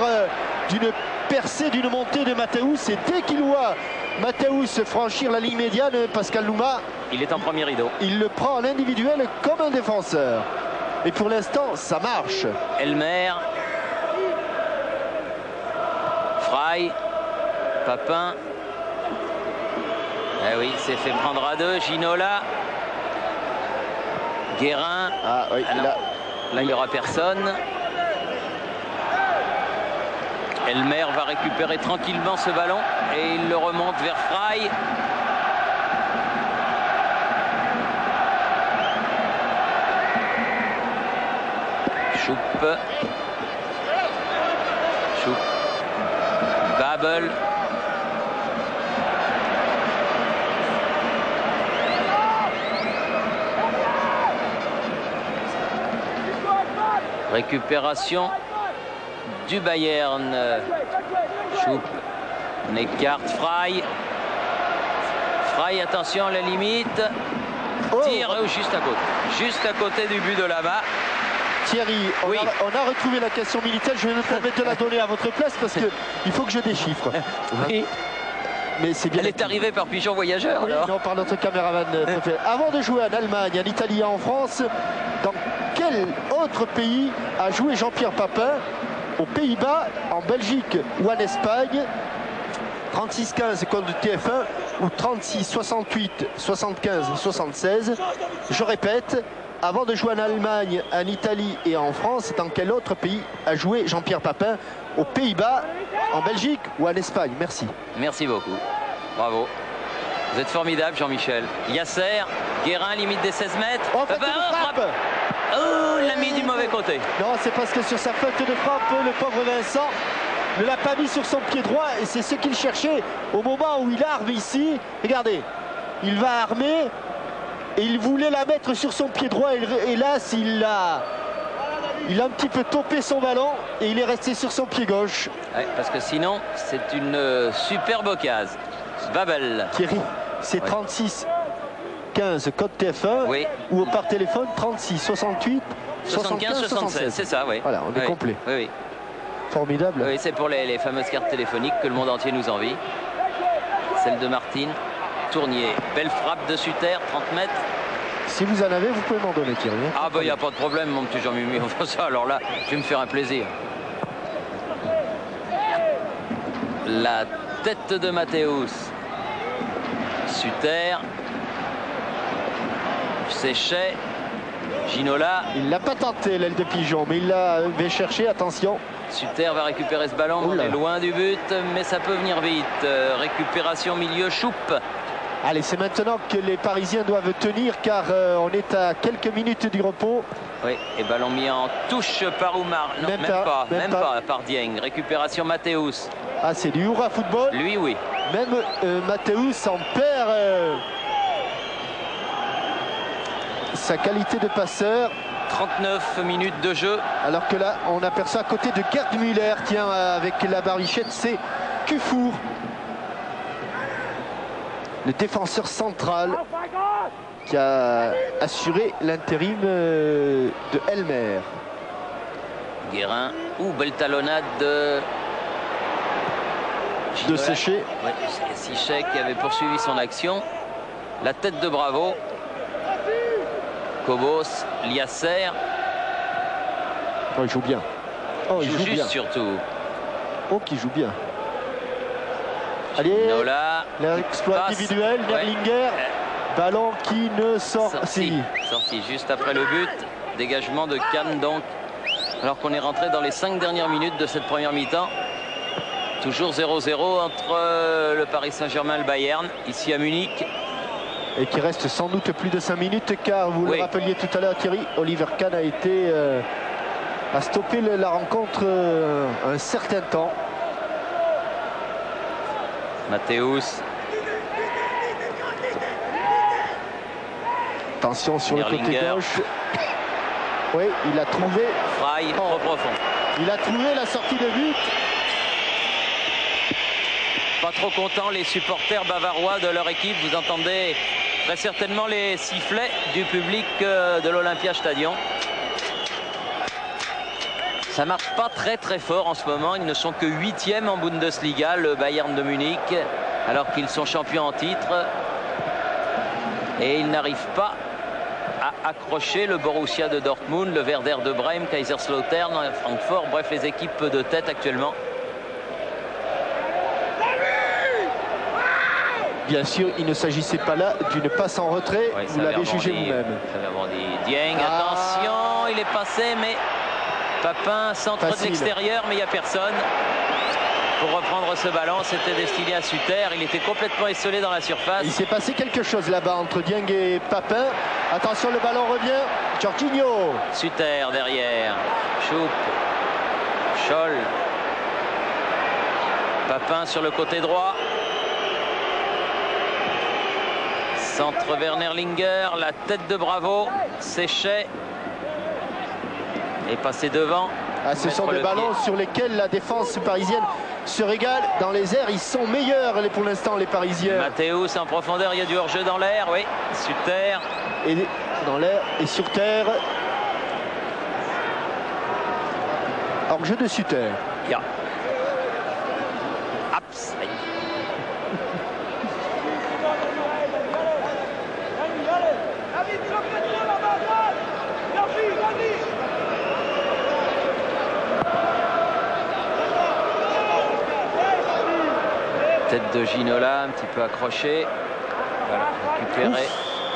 d'une percée, d'une montée de Mathéus. Et dès qu'il voit Mathéus franchir la ligne médiane, Pascal Nouma, il est en premier rideau. Il le prend en individuel comme un défenseur. Et pour l'instant, ça marche. Elmer. Frey. Papin. Eh oui, il s'est fait prendre à 2. Ginola. Guérin. Ah oui, là, il n'y aura personne. Elmer va récupérer tranquillement ce ballon et il le remonte vers Frey. Schoupp. Babel. Récupération du Bayern. Schoupp. On écarte Frey. Frey, attention à la limite. Tir juste à côté. Juste à côté du but de là-bas. Thierry, on a retrouvé la question militaire. Je vais me permettre de la donner à votre place parce qu'il faut que je déchiffre. Oui. Mais c'est bien. Elle est arrivée par pigeon voyageur. Oui, non, par notre caméraman préféré. Avant de jouer en Allemagne, en Italie et en France, dans quel autre pays a joué Jean-Pierre Papin? Aux Pays-Bas, en Belgique ou en Espagne? 36-15 contre TF1 ou 36-68, 75-76. Je répète, avant de jouer en Allemagne, en Italie et en France, dans quel autre pays a joué Jean-Pierre Papin? Aux Pays-Bas, en Belgique ou en Espagne? Merci. Merci beaucoup. Bravo. Vous êtes formidable, Jean-Michel. Yasser, Guérin, limite des 16 mètres. Oh, frappe. Oh, il l'a mis du mauvais côté. Non, c'est parce que sur sa faute de frappe, le pauvre Vincent ne l'a pas mis sur son pied droit. Et c'est ce qu'il cherchait au moment où il arme ici. Regardez, il va armer et il voulait la mettre sur son pied droit. Et hélas, il a un petit peu topé son ballon et il est resté sur son pied gauche. Ouais, parce que sinon, c'est une superbe occasion. Babel. Thierry, c'est 36-15 code TF1 oui. Ou par téléphone 36-68 75-76, c'est ça, oui. Voilà, on est complet. Oui, oui. Formidable. Oui, c'est pour les fameuses cartes téléphoniques que le monde entier nous envie. Celle de Martine. Tournier. Belle frappe de Sutter, 30 mètres. Si vous en avez, vous pouvez m'en donner, Thierry. Ah bah il n'y a pas de problème, mon petit Jean-Mimi. Enfin ça, alors là, je vais me faire un plaisir. La tête de Mathéus. Sutter. Séchet. Ginola. Il l'a pas tenté, l'aile de pigeon, mais il l'avait cherché, attention. Sutter va récupérer ce ballon, on est loin du but, mais ça peut venir vite. Récupération milieu, Schoupp. Allez, c'est maintenant que les Parisiens doivent tenir, car on est à quelques minutes du repos. Oui, et ballon mis en touche par Oumar. Non, même pas par Dieng. Récupération Mathéus. Ah, c'est du Hurrah football. Lui, oui. Même Mathéus en perd sa qualité de passeur. 39 minutes de jeu. Alors que là, on aperçoit à côté de Gerd Müller, tiens, avec la barbichette, c'est Kufour, le défenseur central qui a assuré l'intérim de Elmer. Guérin ou belle talonnade de Séché. Ouais, Séché qui avait poursuivi son action. La tête de Bravo. Cobos, Liasser. Oh, il joue bien. Oh, il joue juste bien. Surtout. Oh, qui joue bien. Allez, l'exploit individuel, Nerlinger. Ballon qui ne sort. Sorti juste après le but. Dégagement de Kahn donc. Alors qu'on est rentré dans les 5 dernières minutes de cette première mi-temps. Toujours 0-0 entre le Paris Saint-Germain et le Bayern, ici à Munich. Et qui reste sans doute plus de 5 minutes, car vous le rappeliez tout à l'heure, Thierry, Oliver Kahn a stoppé la rencontre un certain temps. Matthäus. Attention sur le côté gauche. Oui, il a trouvé. Frey, trop profond. Il a trouvé la sortie de but. Pas trop contents les supporters bavarois de leur équipe. Vous entendez très certainement les sifflets du public de l'Olympia Stadion. Ça marche pas très fort en ce moment. Ils ne sont que 8e en Bundesliga, le Bayern de Munich, alors qu'ils sont champions en titre. Et ils n'arrivent pas à accrocher le Borussia de Dortmund, le Werder de Brême, Kaiserslautern, Francfort, bref les équipes de tête actuellement. Bien sûr, il ne s'agissait pas là d'une passe en retrait. Oui, vous l'avez jugé vous-même. Dieng, attention, il est passé, mais Papin centre de l'extérieur, mais il n'y a personne. Pour reprendre ce ballon, c'était destiné à Suter. Il était complètement esselé dans la surface. Il s'est passé quelque chose là-bas entre Dieng et Papin. Attention, le ballon revient. Jorginho. Suter derrière. Choup. Scholl. Papin sur le côté droit. Centre Werner Linger, la tête de Bravo, Séché est passé devant. Ce sont des ballons sur lesquels la défense parisienne se régale. Dans les airs, ils sont meilleurs pour l'instant, les Parisiens. Matthäus en profondeur, il y a du hors-jeu dans l'air, oui. Suter. Et dans l'air et sur terre. Hors-jeu de Suter. Yeah. Aps. Tête de Ginola, un petit peu accroché. Voilà, récupéré.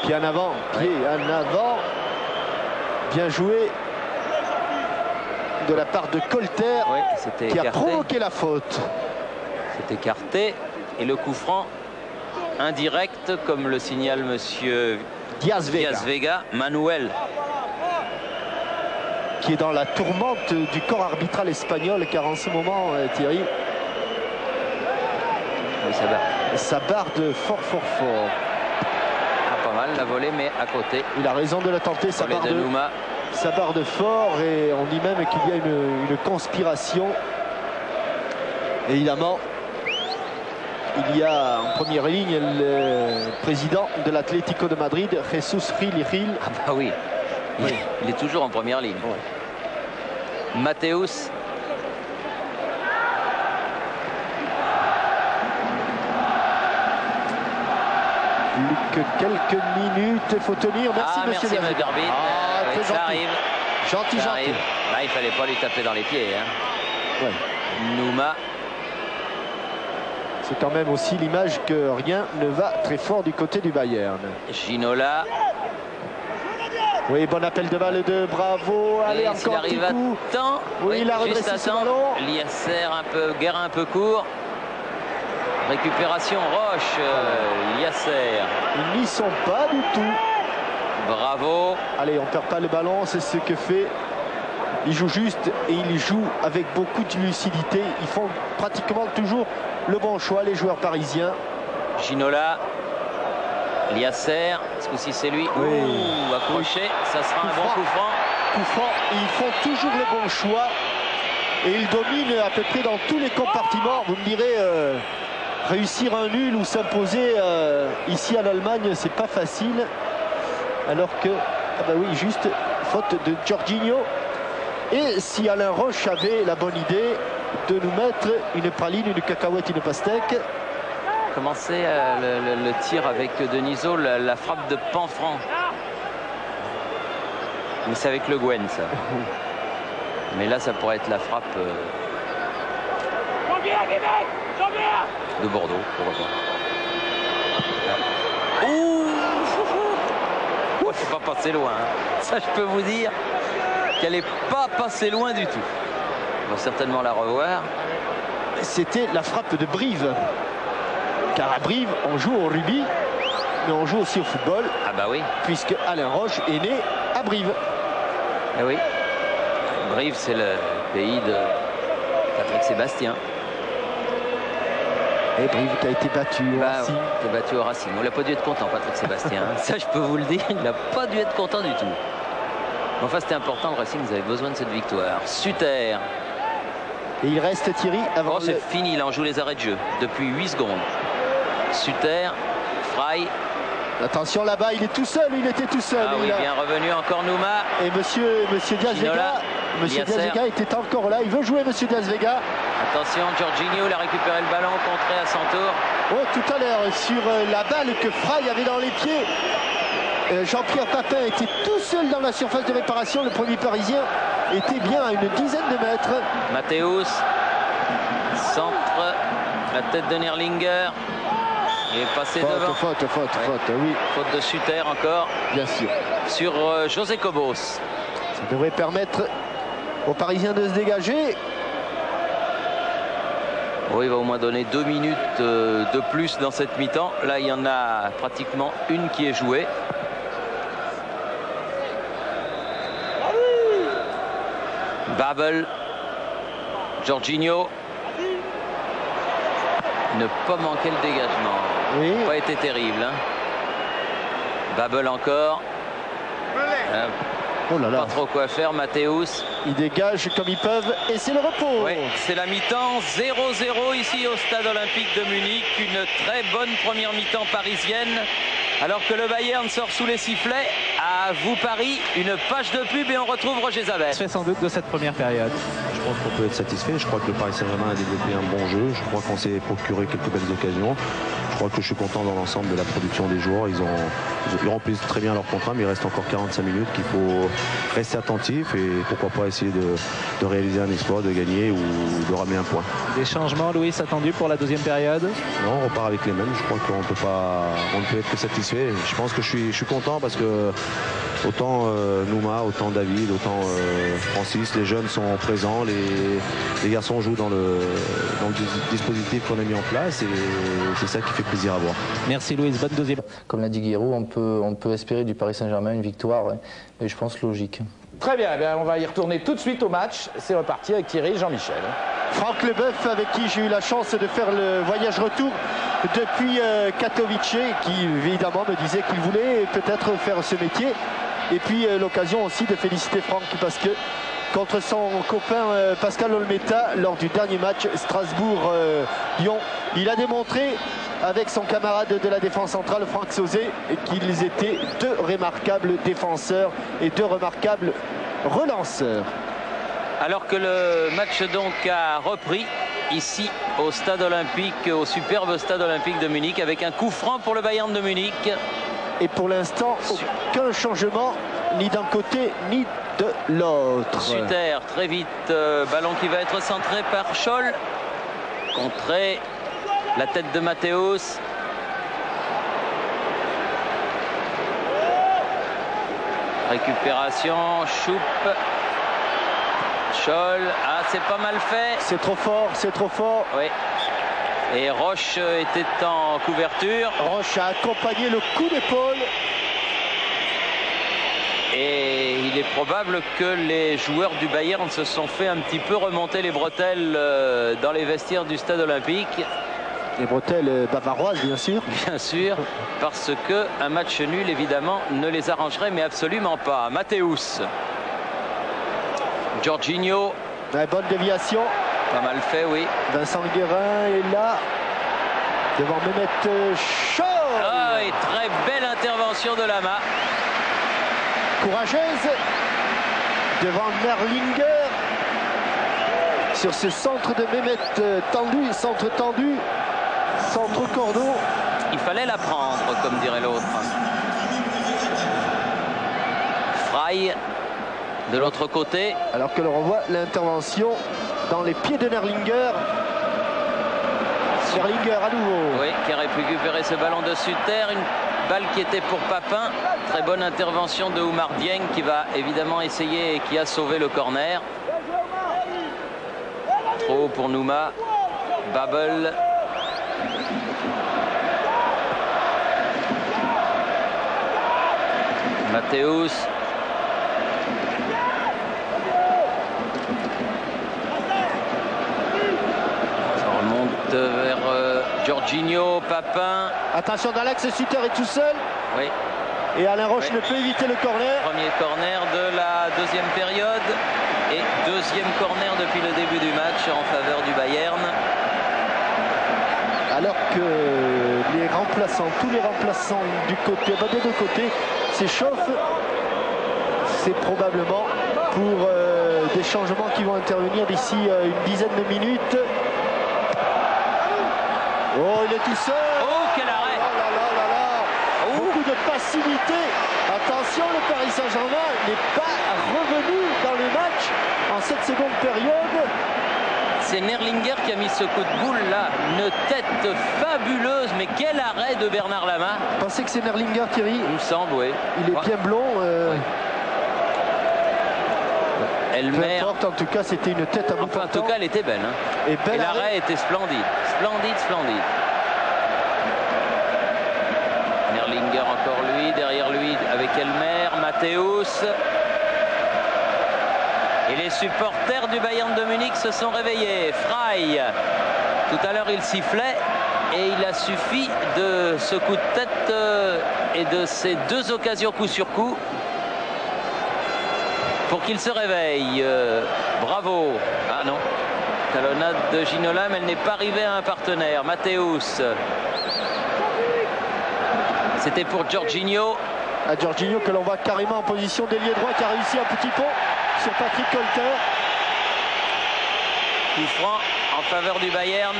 Pied en avant, pied en avant. Bien joué de la part de Colter, qui a provoqué la faute. C'est écarté. Et le coup franc indirect, comme le signale monsieur Diaz Vega, Manuel. Qui est dans la tourmente du corps arbitral espagnol, car en ce moment, Thierry, oui, ça barde fort. Pas mal la volée, mais à côté. Il a raison de la tenter, ça barde fort, et on dit même qu'il y a une conspiration. Évidemment, il y a en première ligne le président de l'Atlético de Madrid, Jesus Gil. Ah bah oui, il est toujours en première ligne. Ouais. Matthäus. Plus que quelques minutes, il faut tenir. Merci, monsieur l'arbitre. Oui, ça arrive. Gentil. Bah, il fallait pas lui taper dans les pieds. Hein. Ouais. Nouma. C'est quand même aussi l'image que rien ne va très fort du côté du Bayern. Ginola. Oui, bon appel de balle de Bravo. Allez, encore un petit coup. Oui, il a redressé ce ballon. Liasser Guérin un peu court. Récupération Roche, Liasser. Ils n'y sont pas du tout. Bravo. Allez, on ne perd pas le ballon, c'est ce que fait. Ils jouent juste et ils jouent avec beaucoup de lucidité. Ils font pratiquement toujours le bon choix, les joueurs parisiens. Ginola, Liasser. Ce coup-ci, c'est lui. Oui. Ouh, accroché. Ça sera un bon coup franc. Coup franc. Ils font toujours le bon choix. Et ils dominent à peu près dans tous les compartiments. Vous me direz, réussir un nul ou s'imposer ici à l'Allemagne, c'est pas facile. Alors que, ah bah oui, juste faute de Jorginho. Et si Alain Roche avait la bonne idée de nous mettre une praline, une cacahuète, une pastèque. Commencer le tir avec Denisot, la frappe de Panfran. Mais c'est avec Le Guen, ça. Mais là, ça pourrait être la frappe de Bordeaux, pourquoi pas. Ouh, oh, c'est pas passé loin. Hein. Ça, je peux vous dire qu'elle n'est pas passée loin du tout. On va certainement la revoir. C'était la frappe de Brive. Car à Brive, on joue au rugby, mais on joue aussi au football. Ah bah oui. Puisque Alain Roche est né à Brive. Eh oui. Brive, c'est le pays de Patrick Sébastien. Et Brive qui a été battu au Racing. Qui a battu au Racing. On n'a pas dû être content, Patrick Sébastien. Ça, je peux vous le dire, il n'a pas dû être content du tout. Mais enfin, c'était important, le Racing, vous avez besoin de cette victoire. Suter. Et il reste Thierry avant. Oh, c'est fini, là, on joue les arrêts de jeu depuis 8 secondes. Suter, Frey. Attention là-bas, il est tout seul, il était tout seul. Ah oui, bien revenu encore Nouma. Et monsieur Diaz-Vega était encore là, il veut jouer monsieur Diaz-Vega. Attention, Jorginho, il a récupéré le ballon, contré à son tour. Oh, tout à l'heure, sur la balle que Frey avait dans les pieds, Jean-Pierre Papin était tout seul dans la surface de réparation. Le premier Parisien était bien à une dizaine de mètres. Mathéus, centre, la tête de Nerlinger. Il est passé devant. Faute, oui. Faute de Suter encore. Bien sûr. Sur José Cobos. Ça devrait permettre aux Parisiens de se dégager. Oui, il va au moins donner 2 minutes de plus dans cette mi-temps. Là, il y en a pratiquement une qui est jouée. Babel, Jorginho. Ne pas manquer le dégagement. Oui. Pas été terrible. Hein. Babel encore. Oh là là. Pas trop quoi faire. Mathéus. Ils dégagent comme ils peuvent et c'est le repos. Oui, c'est la mi-temps. 0-0 ici au stade olympique de Munich. Une très bonne première mi-temps parisienne. Alors que le Bayern sort sous les sifflets. À vous Paris, une page de pub et on retrouve Roger Zabel. Fait sans doute de cette première période. Je pense qu'on peut être satisfait. Je crois que le Paris Saint-Germain a développé un bon jeu. Je crois qu'on s'est procuré quelques belles occasions. Je crois que je suis content dans l'ensemble de la production des joueurs. Ils remplissent très bien leur contrat, mais il reste encore 45 minutes qu'il faut rester attentif et pourquoi pas essayer de réaliser un exploit, de gagner ou de ramener un point. Des changements, Louis, attendus pour la deuxième période? Non, on repart avec les mêmes. Je crois qu'on ne peut être que satisfait. Je pense que je suis content parce que autant Nouma, autant David, autant Francis, les jeunes sont présents, les garçons jouent dans le dispositif qu'on a mis en place et c'est ça qui fait plaisir à voir. Merci Louise, bonne deuxième. Comme l'a dit Guiraud, on peut espérer du Paris Saint-Germain une victoire, et je pense logique. Très bien, on va y retourner tout de suite au match. C'est reparti avec Thierry et Jean-Michel. Franck Leboeuf, avec qui j'ai eu la chance de faire le voyage retour depuis Katowice, qui évidemment me disait qu'il voulait peut-être faire ce métier. Et puis l'occasion aussi de féliciter Franck parce que contre son copain Pascal Olmeta lors du dernier match Strasbourg-Lyon, il a démontré avec son camarade de la défense centrale Franck Sauzet qu'ils étaient deux remarquables défenseurs et deux remarquables relanceurs. Alors que le match donc a repris ici au stade olympique, au superbe stade olympique de Munich avec un coup franc pour le Bayern de Munich. Et pour l'instant, aucun changement ni d'un côté ni de l'autre. Suter, très vite, ballon qui va être centré par Scholl. Contré, la tête de Mathéus. Récupération, Choupe. Scholl, ah c'est pas mal fait. C'est trop fort, c'est trop fort. Oui. Et Roche était en couverture. Roche a accompagné le coup d'épaule. Et il est probable que les joueurs du Bayern se sont fait un petit peu remonter les bretelles dans les vestiaires du stade olympique. Les bretelles bavaroises, bien sûr. Bien sûr, parce que un match nul, évidemment, ne les arrangerait, mais absolument pas. Mathéus. Jorginho. Bonne déviation. Pas mal fait, oui. Vincent Guérin est là. Devant Mehmet Scholl. Ah, et très belle intervention de Lama. Courageuse. Devant Nerlinger. Sur ce centre de Mehmet tendu, centre tendu. Centre cordeau. Il fallait la prendre, comme dirait l'autre. Frey de l'autre côté. Alors que l'on revoit l'intervention dans les pieds de Nerlinger. Nerlinger à nouveau. Oui, qui aurait pu récupérer ce ballon dessus de terre. Une balle qui était pour Papin. Très bonne intervention de Oumar Dieng qui va évidemment essayer et qui a sauvé le corner. Trop haut pour Nouma. Babel. Mathéus. Ça remonte vers Jorginho, Papin. Attention dans l'axe, Sutter est tout seul. Oui. Et Alain Roche Oui. ne peut éviter le corner. Premier corner de la deuxième période. Et deuxième corner depuis le début du match en faveur du Bayern. Alors que les remplaçants, tous les remplaçants du côté, des deux côtés, s'échauffent. C'est probablement pour des changements qui vont intervenir d'ici une dizaine de minutes. Oh, il est tout seul. Oh, quel arrêt! Oh là là là là. Beaucoup de passivité. Attention, le Paris Saint-Germain n'est pas revenu dans le match en cette seconde période. C'est Nerlinger qui a mis ce coup de boule là. Une tête fabuleuse, mais quel arrêt de Bernard Lama. Vous pensez que c'est Nerlinger, Thierry? Il me semble, oui. Il est bien blond. Peu Elmer. importe, en tout cas, c'était une tête à bout Enfin, en tout portant. cas, elle était belle. Hein. Et Et bel l'arrêt arrêt. était splendide. Splendide, splendide. Nerlinger encore lui, derrière lui avec Elmer, Mathéus. Et les supporters du Bayern de Munich se sont réveillés. Frey, tout à l'heure il sifflait et il a suffi de ce coup de tête et de ces deux occasions coup sur coup pour qu'il se réveille. Bravo. Ah non. Talonnade de Ginola, mais elle n'est pas arrivée à un partenaire. Mathéus. C'était pour Jorginho. À Jorginho que l'on voit carrément en position d'ailier droit qui a réussi un petit pont sur Patrick Colter. Coup franc en faveur du Bayern.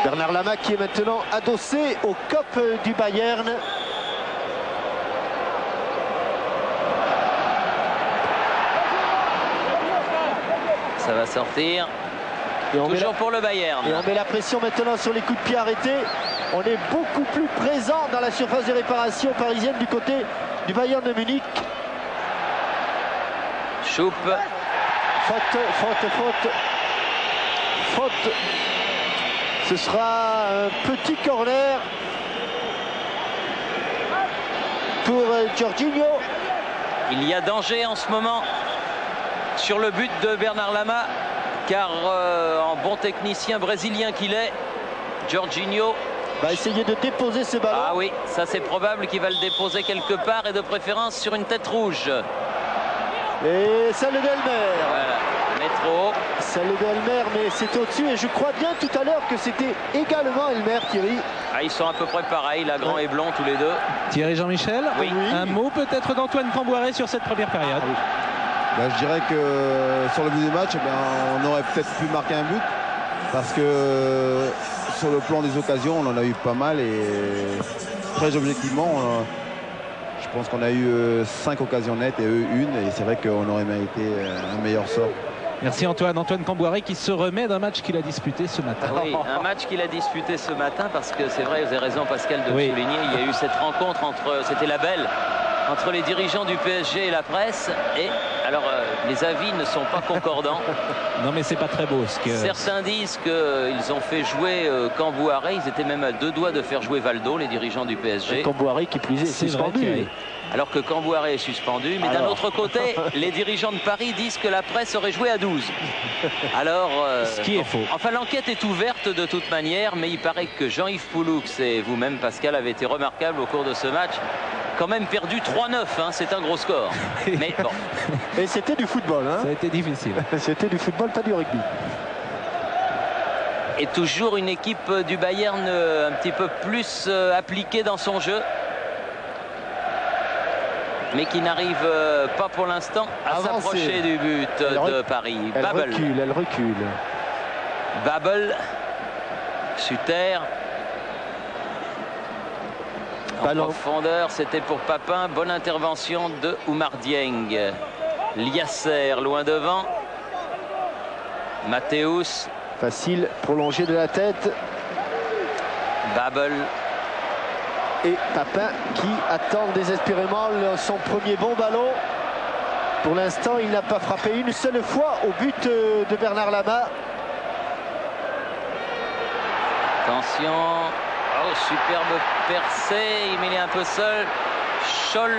Bernard Lama qui est maintenant adossé au COP du Bayern. Ça va sortir. Et on, Toujours pour le Bayern. et on met la pression maintenant sur les coups de pied arrêtés. On est beaucoup plus présent dans la surface de réparation parisienne du côté du Bayern de Munich. Choupe. Faute, faute, faute. Faute. Ce sera un petit corner pour Jorginho. Il y a danger en ce moment sur le but de Bernard Lama, car en bon technicien brésilien qu'il est, Jorginho Va essayer de déposer ce ballon. Ah oui, ça c'est probable qu'il va le déposer quelque part et de préférence sur une tête rouge. Et celle d'Elmer. Voilà, mais trop haut. Celle d'Elmer, mais c'était au-dessus. Et je crois bien tout à l'heure que c'était également Elmer, Thierry. Ah, ils sont à peu près pareils, là, grand et blond tous les deux. Thierry Jean-Michel, Oui. un mot peut-être d'Antoine Camboiré sur cette première période. Ben, je dirais que sur le but du match, eh ben, on aurait peut-être pu marquer un but parce que sur le plan des occasions, on en a eu pas mal et très objectivement, je pense qu'on a eu 5 occasions nettes et eux une, et c'est vrai qu'on aurait mérité un meilleur sort. Merci Antoine. Antoine Camboiré qui se remet d'un match qu'il a disputé ce matin. Oui, un match qu'il a disputé ce matin parce que c'est vrai, vous avez raison Pascal de le Oui. souligner, il y a eu cette rencontre entre, c'était la belle, entre les dirigeants du PSG et la presse et Alors, les avis ne sont pas concordants. Non, mais c'est pas très beau. Certains disent qu'ils ont fait jouer Cambouaré. Ils étaient même à 2 doigts de faire jouer Valdo, les dirigeants du PSG. Cambouaré qui plus est suspendu. Alors que Cambouaré est suspendu. Mais d'un autre côté, les dirigeants de Paris disent que la presse aurait joué à 12. Alors, ce qui est faux. Enfin, l'enquête est ouverte de toute manière. Mais il paraît que Jean-Yves Pouloux et vous-même, Pascal, avez été remarquables au cours de ce match. Quand même perdu 3-9, hein, c'est un gros score. Mais bon. Et c'était du football. Hein. Ça a été difficile. C'était du football, pas du rugby. Et toujours une équipe du Bayern un petit peu plus appliquée dans son jeu. Mais qui n'arrive pas pour l'instant à s'approcher du but de Paris. Elle recule. Babel, Suter. En profondeur, c'était pour Papin. Bonne intervention de Oumar Dieng. Liasser loin devant. Mathéus. Facile, prolongé de la tête. Babel. Et Papin qui attend désespérément son premier bon ballon. Pour l'instant, il n'a pas frappé une seule fois au but de Bernard Lama. Attention. Oh, superbe percée, mais il est un peu seul. Scholl,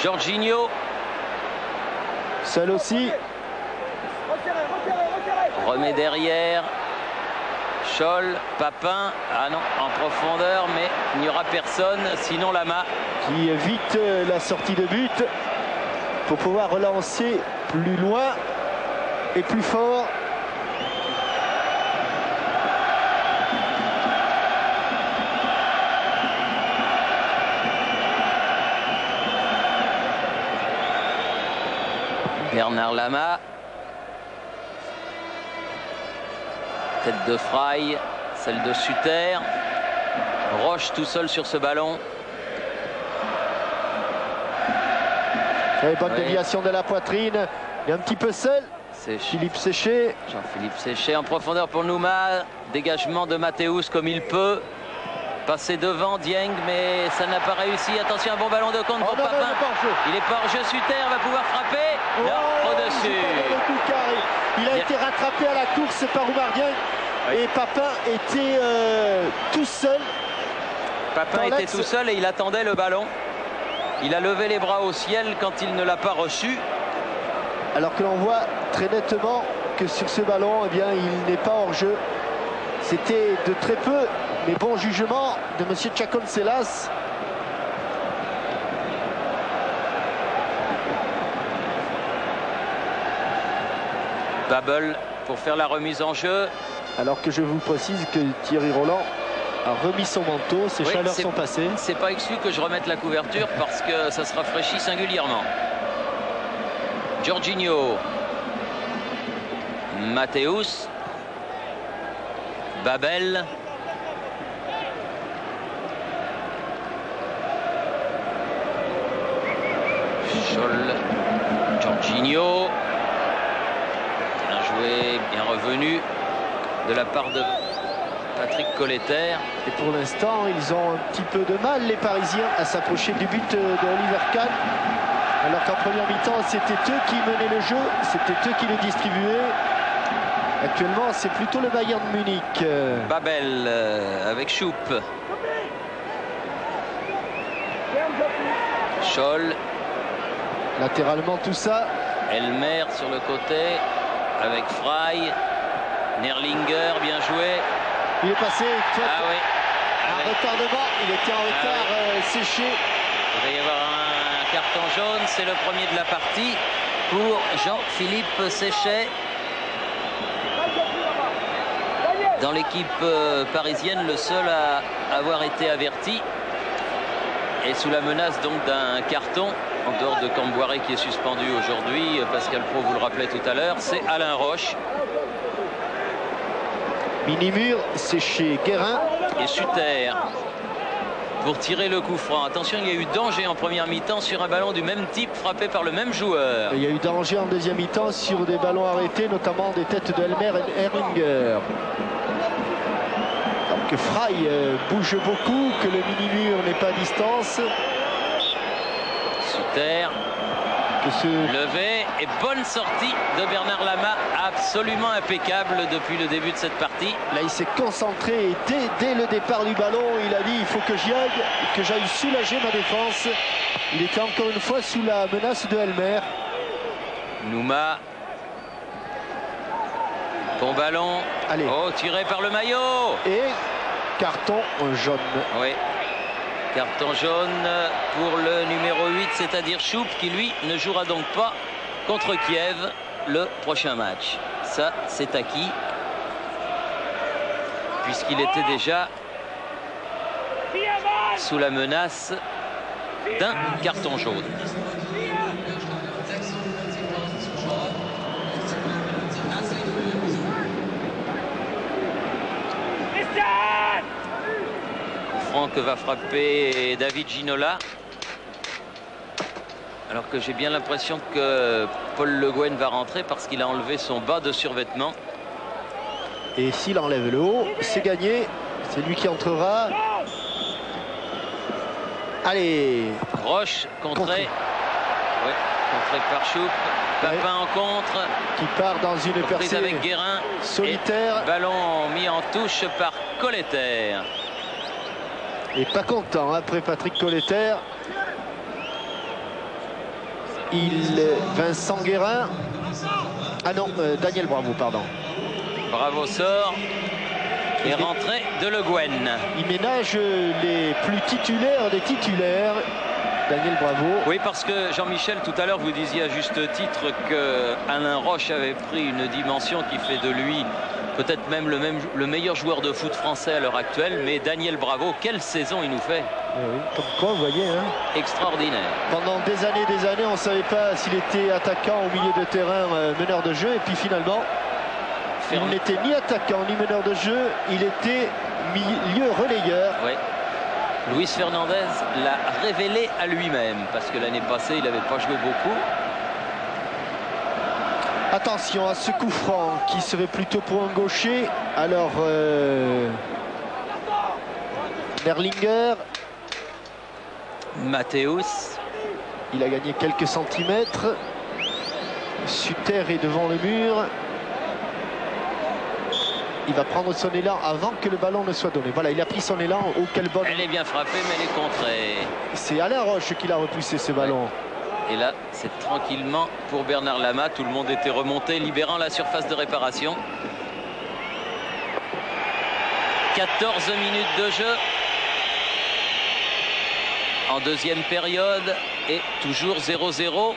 Jorginho. Seul aussi. Remet derrière. Scholl, Papin. Ah non, en profondeur, mais il n'y aura personne. Sinon, Lama. Qui évite la sortie de but pour pouvoir relancer plus loin et plus fort. Bernard Lama. Tête de Frey, celle de Suter. Roche tout seul sur ce ballon. Bonne déviation de la poitrine. Il est un petit peu seul. Philippe Séché. Jean-Philippe Séché en profondeur pour Nouma. Dégagement de Mathéus comme il peut. Passer devant Dieng, mais ça n'a pas réussi. Attention, un bon ballon de compte pour Papin. Il est pas hors jeu. Suter va pouvoir frapper. Non, au-dessus. Il a été rattrapé à la course par Oumar Dieng. Oui. Et Papin était tout seul. Papin était tout seul et il attendait le ballon. Il a levé les bras au ciel quand il ne l'a pas reçu. Alors que l'on voit très nettement que sur ce ballon, eh bien, il n'est pas hors jeu. C'était de très peu, mais bon jugement de M. Tchakonselas. Babel pour faire la remise en jeu. Alors que je vous précise que Thierry Roland a remis son manteau, ses chaleurs sont passées. C'est pas exclu que je remette la couverture parce que ça se rafraîchit singulièrement. Jorginho. Mathéus. Babel. Scholl. Jorginho. Bien joué, bien revenu de la part de Patrick Colletter. Et pour l'instant, ils ont un petit peu de mal, les Parisiens, à s'approcher du but de Oliver Kahn. Alors qu'en première mi-temps, c'était eux qui menaient le jeu, c'était eux qui le distribuaient. Actuellement, c'est plutôt le Bayern de Munich. Babel avec Choup. Scholl. Latéralement, tout ça. Elmer sur le côté avec Frey. Nerlinger, bien joué. Il est passé. Ah oui. Un retardement. Il était en retard Séché. Il va y avoir un carton jaune. C'est le premier de la partie pour Jean-Philippe Séché. Dans l'équipe parisienne, le seul à avoir été averti. Et sous la menace donc d'un carton, en dehors de Cambouaré qui est suspendu aujourd'hui, Pascal Pro vous le rappelait tout à l'heure, c'est Alain Roche. Mini-mur, c'est chez Guérin. Et Suter pour tirer le coup franc. Attention, il y a eu danger en première mi-temps sur un ballon du même type frappé par le même joueur. Et il y a eu danger en deuxième mi-temps sur des ballons arrêtés, notamment des têtes de Elmer et Erlinger. Alors que Frey bouge beaucoup, que le mini-mur n'est pas à distance. Suter. Levé et bonne sortie de Bernard Lama, absolument impeccable depuis le début de cette partie. Là, il s'est concentré et dès le départ du ballon, il a dit il faut que j'y aille, que j'aille soulager ma défense. Il était encore une fois sous la menace de Elmer. Nouma. Bon ballon. Allez. Oh, tiré par le maillot. Et carton jaune. Oui. Carton jaune pour le numéro 8, c'est-à-dire Choup, qui lui ne jouera donc pas contre Kiev le prochain match. Ça, c'est acquis, puisqu'il était déjà sous la menace d'un carton jaune. Que va frapper David Ginola, alors que j'ai bien l'impression que Paul Le Guen va rentrer parce qu'il a enlevé son bas de survêtement. Et s'il enlève le haut, c'est gagné, c'est lui qui entrera. Allez, Roche contré. Oui, contré par Choup. Papin en contre, qui part dans une prise percée avec Guérin solitaire. Et ballon mis en touche par Colletter. Et pas content après Patrick Colletter. Vincent Guérin. Ah non, Daniel Bravo, pardon. Bravo sort. Et rentrée de Le Guen. Il ménage les plus titulaires des titulaires. Daniel Bravo. Oui, parce que Jean-Michel, tout à l'heure, vous disiez à juste titre que Alain Roche avait pris une dimension qui fait de lui peut-être même le meilleur joueur de foot français à l'heure actuelle. Mais Daniel Bravo, quelle saison il nous fait. Oui, comme quoi, vous voyez. Hein, extraordinaire. Pendant des années, on ne savait pas s'il était attaquant au milieu de terrain, meneur de jeu. Et puis finalement, il n'était ni attaquant ni meneur de jeu. Il était milieu relayeur. Oui. Luis Fernandez l'a révélé à lui-même, parce que l'année passée, il n'avait pas joué beaucoup. Attention à ce coup franc qui serait plutôt pour un gaucher. Alors, Nerlinger. Mathéus. Il a gagné quelques centimètres. Suter est devant le mur. Il va prendre son élan avant que le ballon ne soit donné. Voilà, il a pris son élan. Oh, quelle bonne... Elle est bien frappée, mais elle est contrée. C'est Alain Roche qui l'a repoussé ce ballon. Ouais. Et là, c'est tranquillement pour Bernard Lama. Tout le monde était remonté, libérant la surface de réparation. 14 minutes de jeu. En deuxième période. Et toujours 0-0.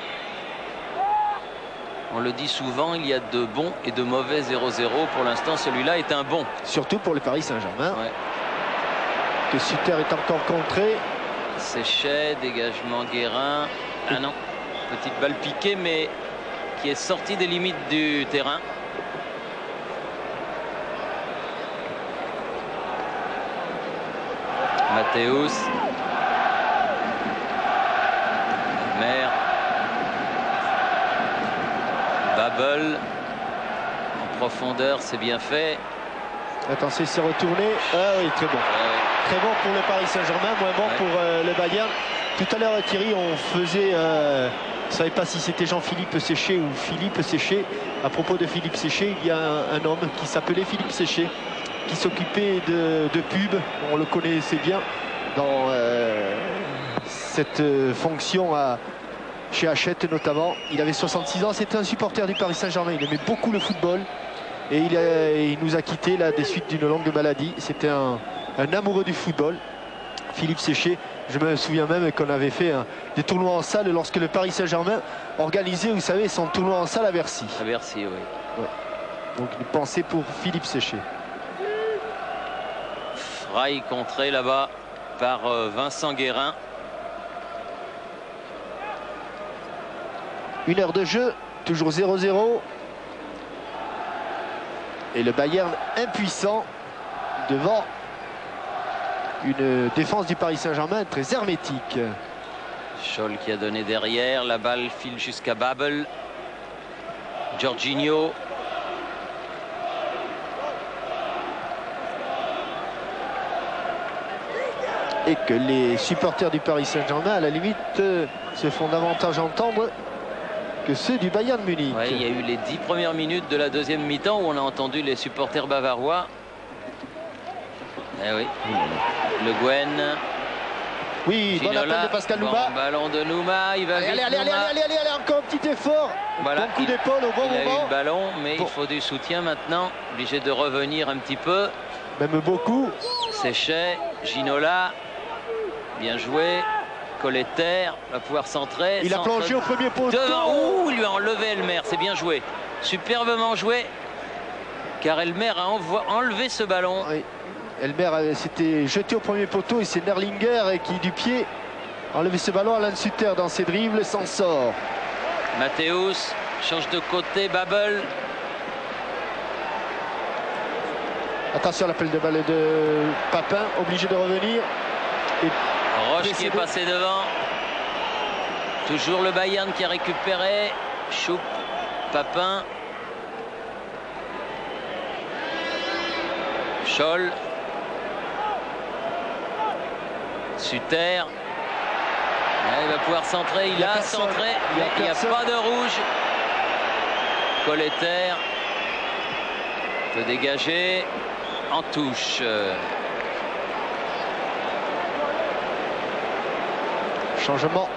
On le dit souvent, il y a de bons et de mauvais 0-0. Pour l'instant, celui-là est un bon. Surtout pour le Paris Saint-Germain. Ouais. Que Suter est encore contré. Séchet, dégagement Guérin. Ah non, petite balle piquée, mais qui est sortie des limites du terrain. Mathéus. Mer. Babel. En profondeur, c'est bien fait. Attention, il s'est retourné. Ah oui, très bon. Très bon pour le Paris Saint-Germain, moins bon pour le Bayern. Tout à l'heure, Thierry, on faisait... je ne savais pas si c'était Jean-Philippe Séché ou Philippe Séché. À propos de Philippe Séché, il y a un homme qui s'appelait Philippe Séché, qui s'occupait de pub. On le connaissait bien dans cette fonction chez Hachette notamment. Il avait 66 ans, c'était un supporter du Paris Saint-Germain. Il aimait beaucoup le football. Et il nous a quittés là des suites d'une longue maladie. C'était un amoureux du football, Philippe Séché. Je me souviens même qu'on avait fait des tournois en salle lorsque le Paris Saint-Germain organisait, vous savez, son tournoi en salle à Bercy. À Bercy, oui. Ouais. Donc une pensée pour Philippe Séché. Fry contré là-bas par Vincent Guérin. 1 heure de jeu, toujours 0-0. Et le Bayern impuissant devant une défense du Paris Saint-Germain très hermétique. Scholl qui a donné derrière, la balle file jusqu'à Babel. Jorginho. Et que les supporters du Paris Saint-Germain, à la limite, se font davantage entendre que ceux du Bayern Munich. Ouais, il y a eu les 10 premières minutes de la deuxième mi-temps où on a entendu les supporters bavarois. Eh oui. Le Guen. Oui, bon Ginola, appel de Pascal Nouma. Bon ballon de Nouma, il va Allez, vite, allez, allez, Nouma. allez, allez, allez, encore un petit effort. Voilà, Bon coup d'épaule au bon il a eu moment. le ballon, mais Bon. il faut du soutien maintenant. Obligé de revenir un petit peu. Même beaucoup. Séchet, Ginola, bien joué. Colletter va pouvoir centrer. Il a Centre plongé au premier poteau. devant. Ouh, il lui a enlevé Elmer, c'est bien joué. Superbement joué. Car Elmer a enlevé ce ballon. Oui. Elmer s'était jeté au premier poteau et c'est Nerlinger qui du pied a enlevé ce ballon. Alan Sutter dans ses dribbles s'en sort. Mathéus change de côté, Babel. Attention à l'appel de balle de Papin, obligé de revenir. Et Roche qui est précédé. passé devant. Toujours le Bayern qui a récupéré. Choup, Papin. Scholl. Sutter. Là, il va pouvoir centrer. Il a personne. centré. Il y a Mais il n'y a personne. pas de rouge. Colletter peut dégager en touche. Changement.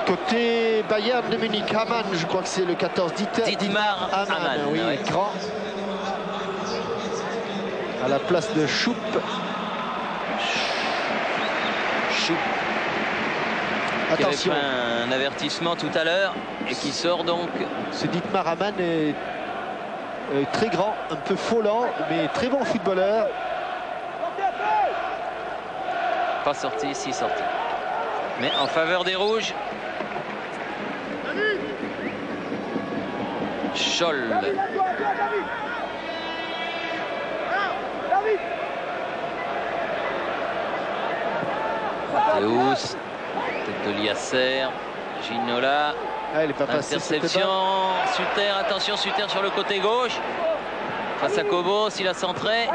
Côté Bayern de Munich, Hamann, je crois que c'est le 14. Dietmar Hamann, oui, ouais. grand. À la place de Choup. Choup. Qui avait Attention, pris un avertissement tout à l'heure et qui sort donc. ce Dietmar Hamann est très grand, un peu follant, mais très bon footballeur. Pas sorti, si sorti. Mais en faveur des rouges. Scholl. Mathéus. Tête de Liasser. Ginola. Ah, il n'est pas passé. Interception. Sutter, attention, Sutter sur le côté gauche. Face à Kobos, il a centré.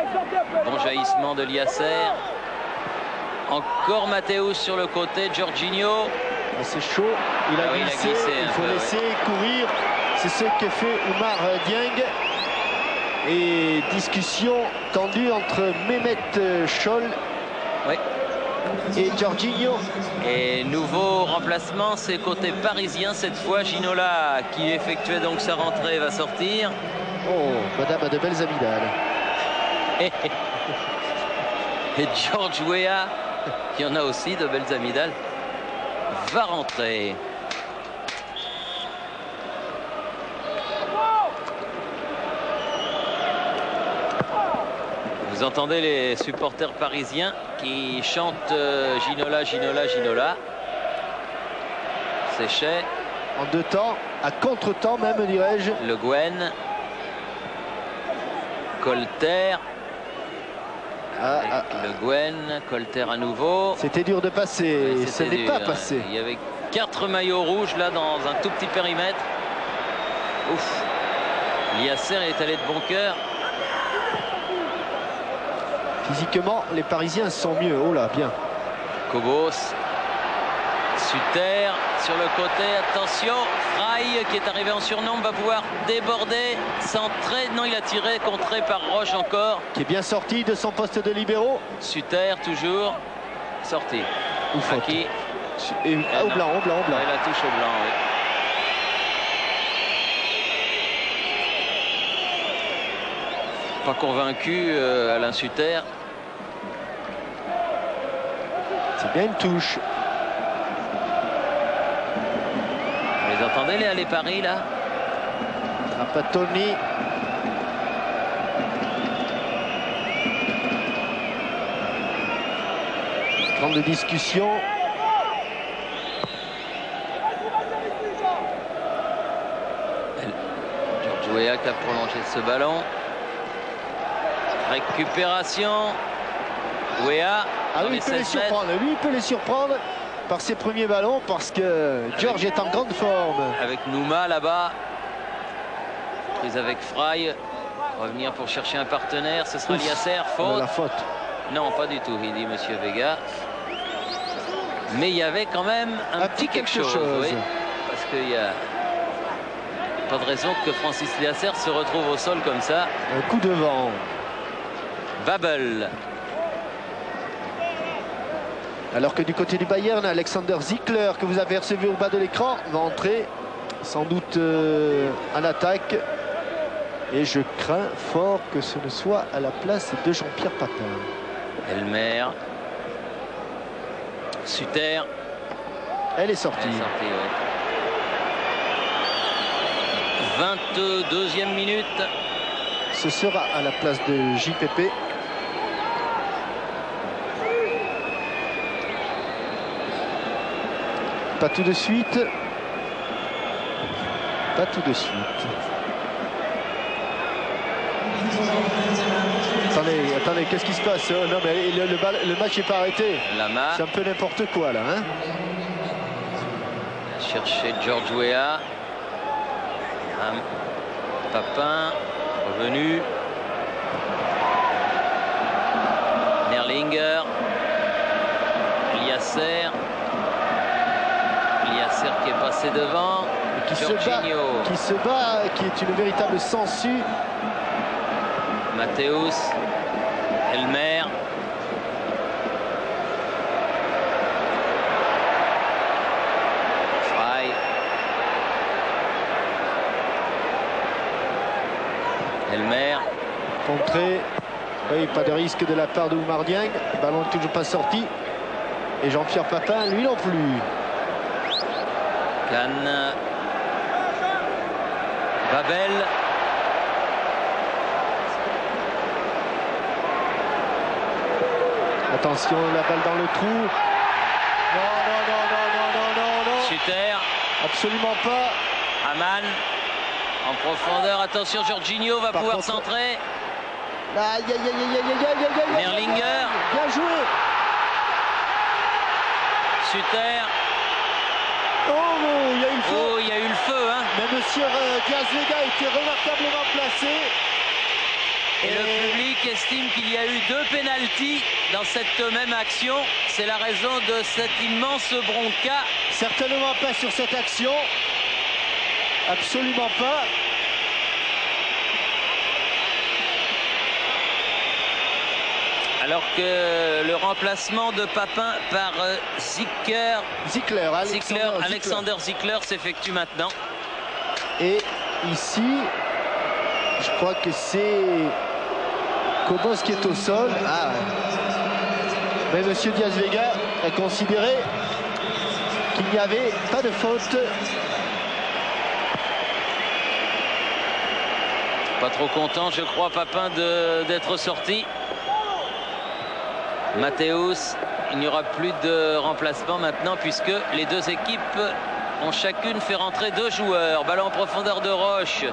Bon jaillissement de Liasser. Encore Mathéus sur le côté, Jorginho. Ah, c'est chaud, il a Ah oui, il a glissé, glissé il un faut peu, laisser courir. C'est ce que fait Oumar Dieng. Et discussion tendue entre Mehmet Scholl Oui. et Jorginho. Et nouveau remplacement, c'est côté parisien cette fois. Ginola qui effectuait donc sa rentrée va sortir. Oh, madame a de belles amygdales. Et George Weah, qui en a aussi de belles amygdales, va rentrer. Vous entendez les supporters parisiens qui chantent Ginola, Ginola, Ginola. Séchet, En deux temps, à contre-temps même, dirais-je. Le Guen, Colter, le Guen, Colter à nouveau. C'était dur de passer, Oui, ce c'était n'est pas dur. passé. Il y avait 4 maillots rouges là dans un tout petit périmètre. Ouf. Liasser est allé de bon cœur. Physiquement, les Parisiens sont mieux. Oh là, bien. Kobos. Sutter sur le côté, attention, Frey qui est arrivé en surnombre va pouvoir déborder, centrer, non il a tiré, contré par Roche encore. Qui est bien sorti de son poste de libéraux. Sutter toujours, sorti. Ou faute. Qui Et, au non. blanc, au blanc, au blanc. Ouais, la touche au blanc, oui. Pas convaincu Alain Sutter. C'est bien une touche. Vous les entendez les paris là? Trapattoni. Grande discussion. George Weah qui a prolongé ce ballon. Récupération. Weah. Ah dans oui, les il peut les 16 mètres. surprendre. Lui, il peut les surprendre par ses premiers ballons parce que George est en grande forme. Avec Nouma là-bas. Prise avec Frey. Revenir pour chercher un partenaire. Ce sera Ouf, Liasser. oh là, Faute. la faute. Non, pas du tout, il dit Monsieur Vega. Mais il y avait quand même un petit quelque chose. Oui. Parce qu'il n'y a pas de raison que Francis Liasser se retrouve au sol comme ça. Un coup de vent. Babel. Alors que du côté du Bayern, Alexander Zickler, que vous avez percevé au bas de l'écran, va entrer sans doute en attaque. Et je crains fort que ce ne soit à la place de Jean-Pierre Papin. Elmer. Suter. Elle est sortie. Elle est sortie, ouais. 22e minute. Ce sera à la place de JPP. Pas tout de suite. Pas tout de suite. Attendez, qu'est-ce qui se passe? Non mais le match n'est pas arrêté. Lama. C'est un peu n'importe quoi là. Hein, chercher George Weah. Papin. Revenu. Nerlinger. Liasser. Liasser qui est passé devant. qui se bat, qui est une véritable sangsue. Matthäus. Elmer. Frey. Elmer. Contré. Oui, pas de risque de la part de Oumar Dieng. Le ballon n'est toujours pas sorti. Et Jean-Pierre Papin, lui non plus. Kahn. Babel. Attention, la balle dans le trou. Non, non, non, non, non, non, non, non. Suter. Absolument pas. Hamann. En profondeur. Attention, Jorginho va pouvoir centrer. Aïe, aïe, aïe, aïe, aïe, aïe, aïe, aïe. Nerlinger. Bien joué. Suter. Oh, il y a eu le feu. Oh, il y a eu le feu, hein. Mais monsieur Diaz Vega était remarquablement placé. Et le public estime qu'il y a eu 2 pénaltys dans cette même action. C'est la raison de cet immense bronca. Certainement pas sur cette action. Absolument pas. Alors que le remplacement de Papin par Alexander Zickler s'effectue maintenant. Et ici, je crois que c'est Kobos qui est au sol. Ah. Mais monsieur Diaz Vega a considéré qu'il n'y avait pas de faute. Pas trop content, je crois, Papin d'être sorti. Matthäus, il n'y aura plus de remplacement maintenant puisque les deux équipes ont chacune fait rentrer 2 joueurs. Ballon en profondeur de Roche.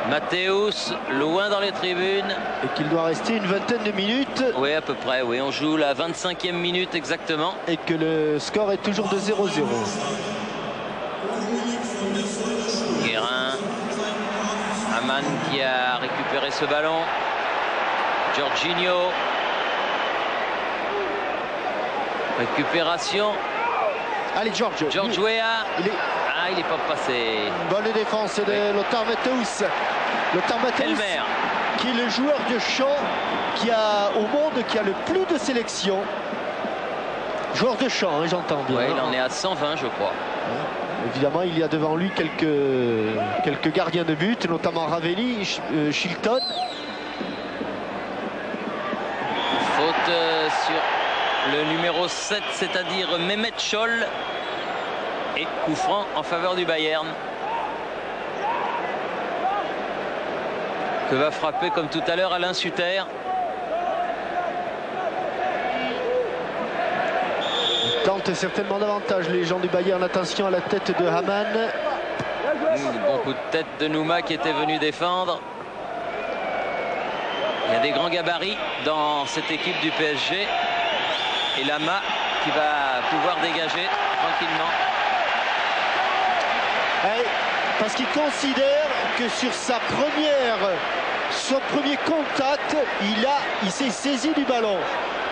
Matthäus, loin dans les tribunes. Et qu'il doit rester une vingtaine de minutes. Oui, à peu près, oui. On joue la 25e minute exactement. Et que le score est toujours de 0-0. Guérin. Hamann qui a récupéré ce ballon. Jorginho. Récupération. Allez, George Weah. Il n'est pas passé. Bonne défense de Lothar Matthäus. Lothar Matthäus, Elmer. qui est le joueur de champ au monde qui a le plus de sélections. Joueur de champ, hein, j'entends bien. Ouais, il en est à 120, je crois. Évidemment, il y a devant lui quelques gardiens de but, notamment Ravelli, Chilton. Faute sur le numéro 7, c'est-à-dire Mehmet Scholl. Et coup franc en faveur du Bayern. Que va frapper comme tout à l'heure Alain Suter. Il tente certainement davantage les gens du Bayern. Attention à la tête de Hamann. Bon coup de tête de Nouma qui était venu défendre. Il y a des grands gabarits dans cette équipe du PSG. Et Lama qui va pouvoir dégager tranquillement. Parce qu'il considère que sur son premier contact, il s'est saisi du ballon.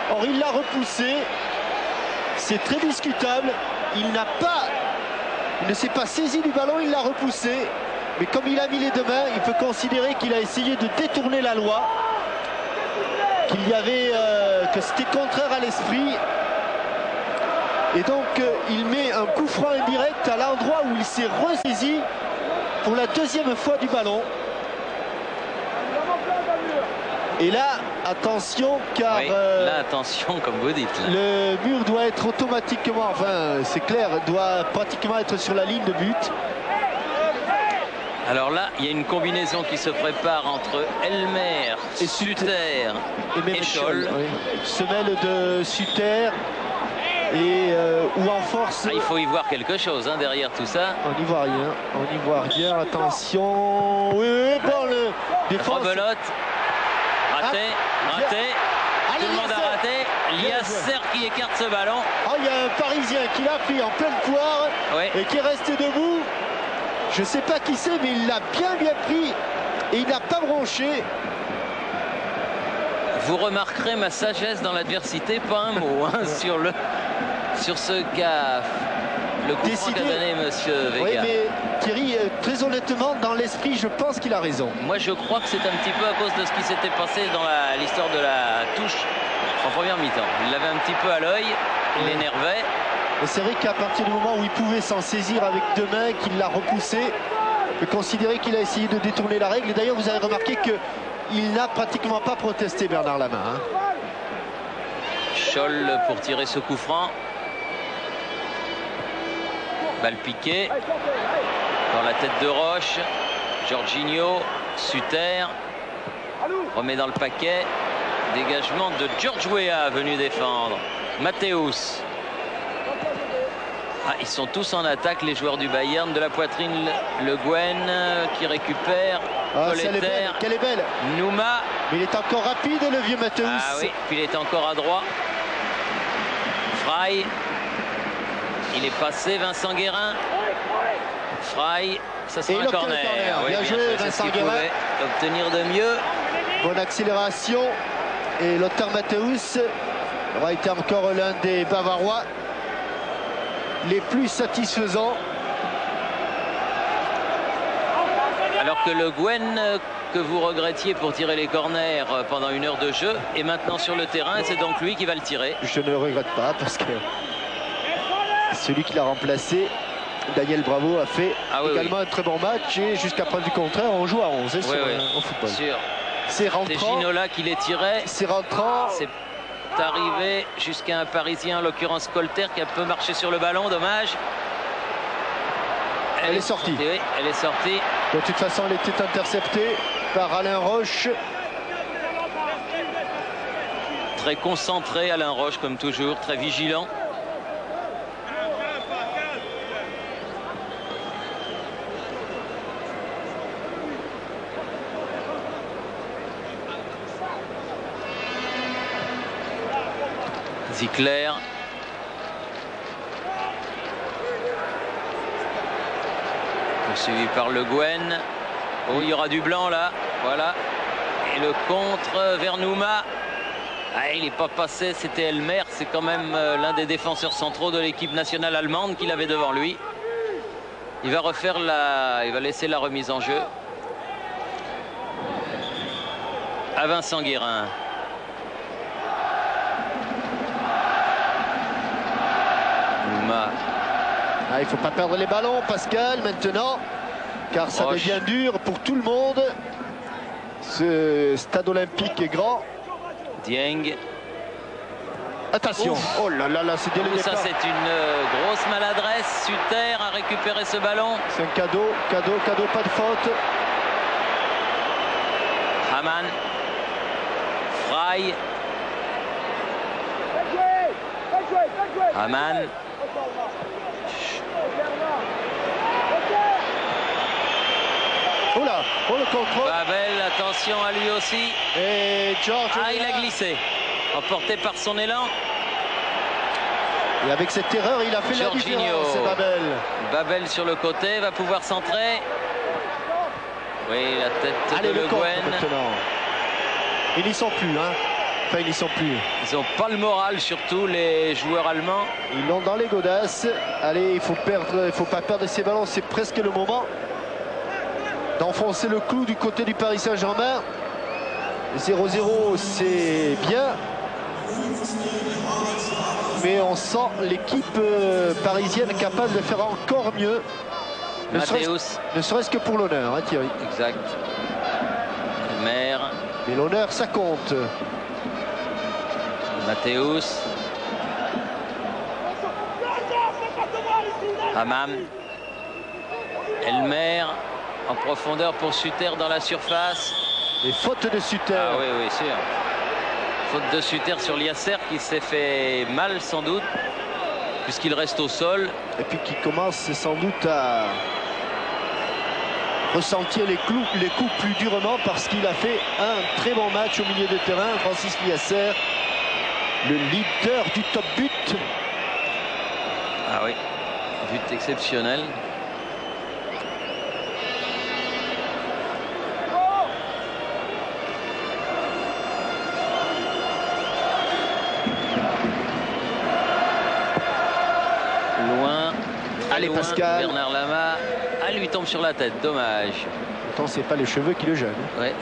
Or, il l'a repoussé. C'est très discutable. Il n'a pas Il ne s'est pas saisi du ballon, il l'a repoussé. Mais comme il a mis les deux mains, il peut considérer qu'il a essayé de détourner la loi. Qu'il y avait, que c'était contraire à l'esprit. Et donc il met un coup franc indirect à l'endroit où il s'est ressaisi pour la deuxième fois du ballon. Et là, attention, car oui, là, attention, comme vous dites. Là. Le mur doit être automatiquement, enfin c'est clair, doit pratiquement être sur la ligne de but. Alors là, il y a une combinaison qui se prépare entre Elmer, Suter et Scholl. Oui. Semelle de Suter et ou en force. Ah, il faut y voir quelque chose hein, derrière tout ça. On n'y voit rien, on n'y voit rien. Attention. Oui, bon, le défense. Rebelote. Raté, raté. Allez, tout le monde a raté. Liasser qui écarte ce ballon. Oh, il y a un Parisien qui l'a pris en pleine poire et qui est resté debout. Je ne sais pas qui c'est, mais il l'a bien pris et il n'a pas bronché. Vous remarquerez ma sagesse dans l'adversité, pas un mot hein, sur ce qu'a le coup franc qu'a donné monsieur Vega. Oui, mais Thierry, très honnêtement, dans l'esprit, je pense qu'il a raison. Moi, je crois que c'est un petit peu à cause de ce qui s'était passé dans l'histoire de la touche en première mi-temps. Il l'avait un petit peu à l'œil, il l'énervait. Et c'est vrai qu'à partir du moment où il pouvait s'en saisir avec deux mains, qu'il l'a repoussé, on peut considérer qu'il a essayé de détourner la règle. Et d'ailleurs, vous avez remarqué qu'il n'a pratiquement pas protesté, Bernard Lama. Hein. Scholl pour tirer ce coup franc. Balle piquée dans la tête de Roche. Jorginho, Suter remet dans le paquet. Dégagement de George Weah venu défendre. Matthäus. Ah, ils sont tous en attaque, les joueurs du Bayern. De la poitrine, Le Guen qui récupère. Quelle est belle. Nouma. Mais il est encore rapide, le vieux Matthäus. Ah oui, puis il est encore à droit. Frey. Il est passé, Vincent Guérin. Frey, ça sera un corner. Oui, bien joué, Vincent Guérin. Obtenir de mieux. Bonne accélération. Et Lothar Matthäus aura été encore l'un des Bavarois les plus satisfaisants. Alors que Le Guen, que vous regrettiez pour tirer les corners pendant une heure de jeu, est maintenant sur le terrain et c'est donc lui qui va le tirer. Je ne le regrette pas parce que celui qui l'a remplacé, Daniel Bravo, a fait également un très bon match et jusqu'à preuve du contraire, on joue à 11 au football. C'est rentrant. C'est Ginola qui les tirait. C'est rentrant. C'est arrivé jusqu'à un Parisien, en l'occurrence Colter, qui a un peu marché sur le ballon, dommage. Elle est sortie. Oui, elle est sortie. De toute façon, elle était interceptée par Alain Roche. Très concentré, Alain Roche, comme toujours, très vigilant. Zickler. Poursuivi par Le Guen. Oh, il y aura du blanc là. Voilà. Et le contre vers Nouma. Ah, il n'est pas passé, c'était Elmer. C'est quand même l'un des défenseurs centraux de l'équipe nationale allemande qu'il avait devant lui. Il va refaire il va laisser la remise en jeu à Vincent Guérin. Ah, il ne faut pas perdre les ballons, Pascal, maintenant, car ça devient dur pour tout le monde. Ce stade olympique est grand. Dieng. Attention. Ouf. Oh là là, là c'est dès le départ. Ça, c'est une grosse maladresse. Suter a récupéré ce ballon. C'est un cadeau, pas de faute. Hamann. Frey. Hamann. Oh là, oh le contrôle. Babel, attention à lui aussi. Et George. Ah, il a glissé. Emporté par son élan. Et avec cette erreur, il a fait la différence, c'est Babel. Babel sur le côté, va pouvoir centrer. Oui, la tête de Le Guen. Ils n'y sont plus, hein. Enfin, ils n'y sont plus. Ils n'ont pas le moral, surtout les joueurs allemands. Ils l'ont dans les godasses. Allez, il faut pas perdre ces ballons. C'est presque le moment d'enfoncer le clou du côté du Paris Saint-Germain. 0-0, c'est bien. Mais on sent l'équipe parisienne capable de faire encore mieux. Ne serait-ce que pour l'honneur, hein, Thierry. Exact. Elmer. Mais l'honneur, ça compte. Matthäus. Hammam. Elmer en profondeur pour Suter dans la surface. Et faute de Suter. Ah oui, oui, sûr. Faute de Suter sur Liasser qui s'est fait mal sans doute, puisqu'il reste au sol. Et puis qui commence sans doute à ressentir les coups plus durement parce qu'il a fait un très bon match au milieu de terrain. Francis Liasser, le leader du top but. Ah oui, but exceptionnel. Loin. Allez, loin, Pascal. Bernard Lama. Ah, lui tombe sur la tête, dommage. Pourtant, c'est pas les cheveux qui le gênent. Ouais.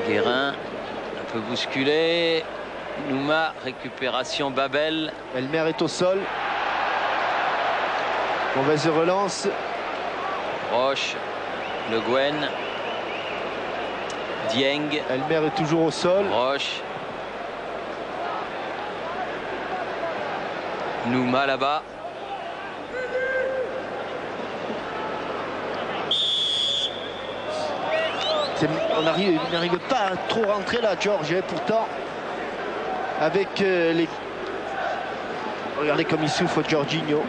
Guérin, un peu bousculé. Nouma, récupération Babel. Elmer est au sol. Mauvaise relance. Roche, Le Guen. Dieng. Elmer est toujours au sol. Roche. Nouma là-bas. On n'arrive pas à trop rentrer là, George. Et pourtant, avec les... Regardez comme il souffre, Jorginho.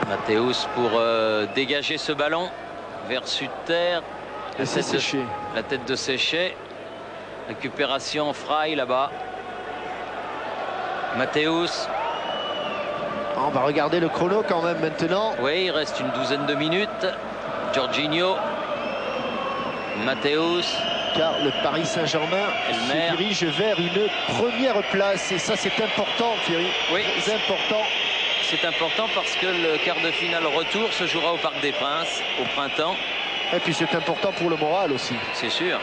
Matthäus pour dégager ce ballon vers Suter. La tête de Séché. Récupération Frey là-bas. Matthäus. On va regarder le chrono quand même maintenant. Oui, il reste une douzaine de minutes. Jorginho. Matthäus. Car le Paris Saint-Germain se dirige vers une première place. Et ça, c'est important, Thierry. Oui, c'est important. C'est important parce que le quart de finale retour se jouera au Parc des Princes au printemps. Et puis c'est important pour le moral aussi. C'est sûr.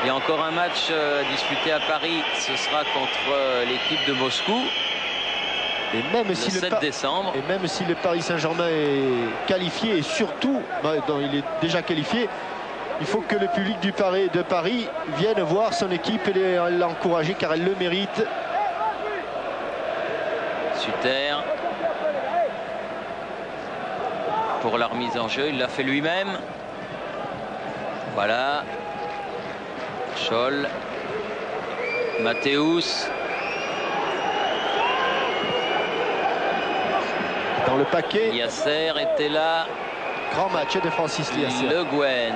Il y a encore un match à disputer à Paris. Ce sera contre l'équipe de Moscou. Et même le si 7 décembre. Et même si le Paris Saint-Germain est qualifié, et surtout, il est déjà qualifié, il faut que le public de Paris vienne voir son équipe et l'encourager car elle le mérite. Suter. Pour la remise en jeu, il l'a fait lui-même. Voilà. Scholl. Matthäus. Dans le paquet. Liasser était là. Grand match de Francis Liasser. Le Guen.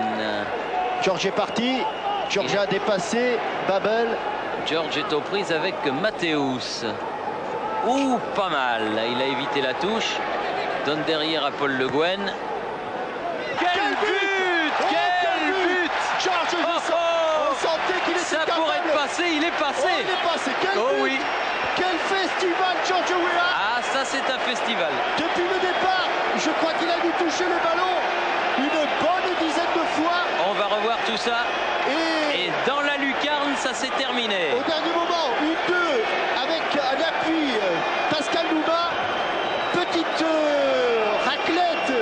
George est parti. George a dépassé Babel. George est aux prises avec Matthäus. Ouh, pas mal. Il a évité la touche. Donne derrière à Paul Le Guen. Quel but! Quel but! George, on sentait qu'il était ça pourrait être passé, il est passé. Oh, il est passé. Quel but! Oui. Quel festival, George Weah! Ah, ça c'est un festival. Depuis le départ, je crois qu'il a dû toucher le ballon une bonne dizaine de fois. On va revoir tout ça. Et dans la lucarne, ça s'est terminé. Au dernier moment, une 2 avec un appui Pascal Nouma. Petite raclette,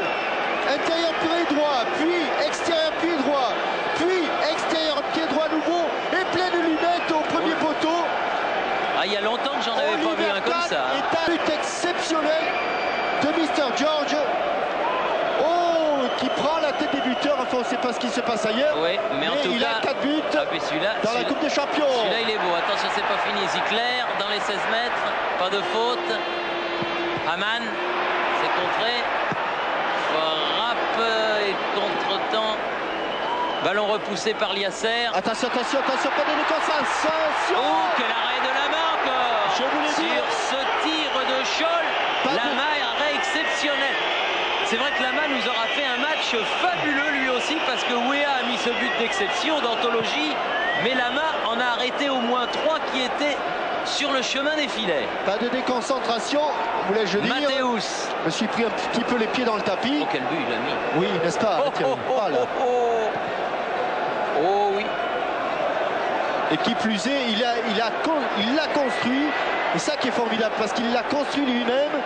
intérieur pied droit, puis extérieur pied droit, puis extérieur pied droit nouveau et pleine lunette au premier poteau. Ah, il y a longtemps que j'en avais pas vu un comme ça. C'est un but exceptionnel de Mr. George. Oh, qui prend la tête des buteurs. Enfin, on ne sait pas ce qui se passe ailleurs. Oui, mais en tout il cas, a 4 buts dans la Coupe des Champions. Celui-là, il est beau. Attention, c'est pas fini. Zickler dans les 16 mètres. Pas de faute. Hamann, c'est contré. Frappe et contre-temps. Ballon repoussé par Liasser. Attention, attention, attention, pas de déconcentration. Oh, quel arrêt de la main encore. Je voulais sur dire. ce tir de Scholl. Lama est exceptionnel. C'est vrai que Lama nous aura fait un match fabuleux lui aussi parce que Weah a mis ce but d'exception d'anthologie, mais Lama en a arrêté au moins 3 qui étaient sur le chemin des filets. Pas de déconcentration, voulais-je dire. Mathéus. Je me suis pris un petit peu les pieds dans le tapis. Oh, quel but il a mis. Oui, n'est-ce pas, Thierry? Voilà. Oh oui. Et qui plus est, il l'a construit. Et ça qui est formidable, parce qu'il l'a construit lui-même.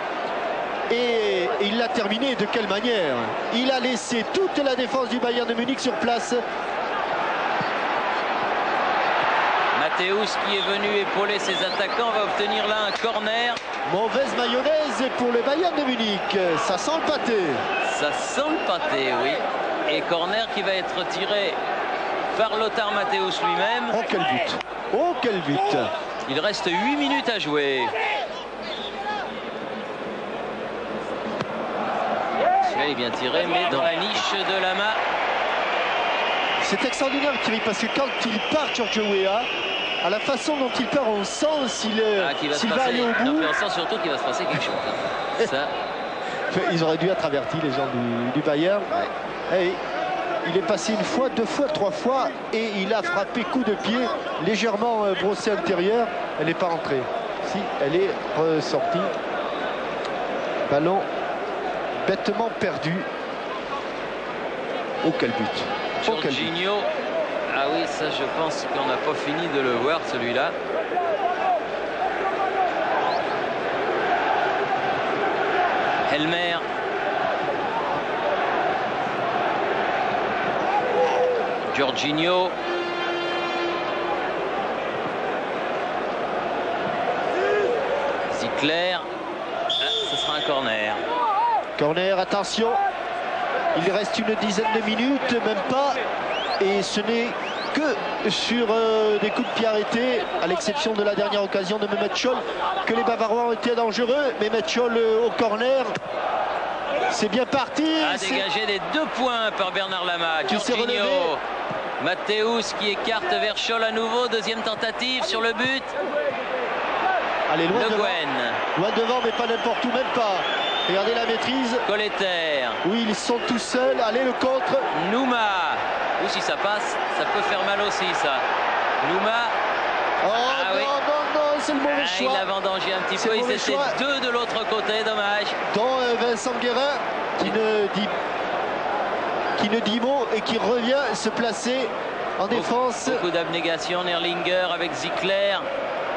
Et il l'a terminé de quelle manière? Il a laissé toute la défense du Bayern de Munich sur place. Mathéus qui est venu épauler ses attaquants va obtenir là un corner. Mauvaise mayonnaise pour le Bayern de Munich. Ça sent le pâté. Ça sent le pâté, oui. Et corner qui va être tiré par Lothar Matthäus lui-même. Oh quel but! Oh quel but! Il reste 8 minutes à jouer. Celui-là est bien tiré, mais dans la niche de Lama. C'est extraordinaire, Thierry, parce que quand il part, Giorgio Weah, à la façon dont il part, on sent s'il va aller au bout. Non, mais on sent surtout qu'il va se passer quelque chose. Hein. Ça. Ils auraient dû être avertis, les gens du Bayern. Ouais. Et il est passé une fois, 2 fois, 3 fois, et il a frappé coup de pied légèrement brossé intérieur. Elle n'est pas rentrée. Si, elle est ressortie. Ballon bêtement perdu. Oh quel but! Oh, quel but. Jorginho. Ah oui, ça je pense qu'on n'a pas fini de le voir celui-là. Helmer. Jorginho. Zickler. Ah, ce sera un corner. Corner, attention. Il reste une dizaine de minutes, même pas. Et ce n'est que sur des coups de pied arrêtés, à l'exception de la dernière occasion de Mehmet Scholl, que les Bavarois ont été dangereux. Mehmet Scholl au corner. C'est bien parti. A dégagé des 2 points par Bernard Lama. Jorginho. Mathéus qui écarte vers Scholl à nouveau. Deuxième tentative sur le but. Allez, loin Le devant. Gwen. Loin devant, mais pas n'importe où, même pas. Regardez la maîtrise. Colletter. Oui, ils sont tout seuls. Allez, le contre. Nouma. Ou si ça passe, ça peut faire mal aussi, ça. Nouma. Oh Ah non, oui. non, non, c'est le mauvais choix. Il a vendangé un petit C'est peu. le Ils mauvais étaient choix. 2 de l'autre côté, dommage. Dont Vincent Guérin, qui ne dit mot et qui revient se placer en défense. Beaucoup d'abnégation. Nerlinger avec Zickler.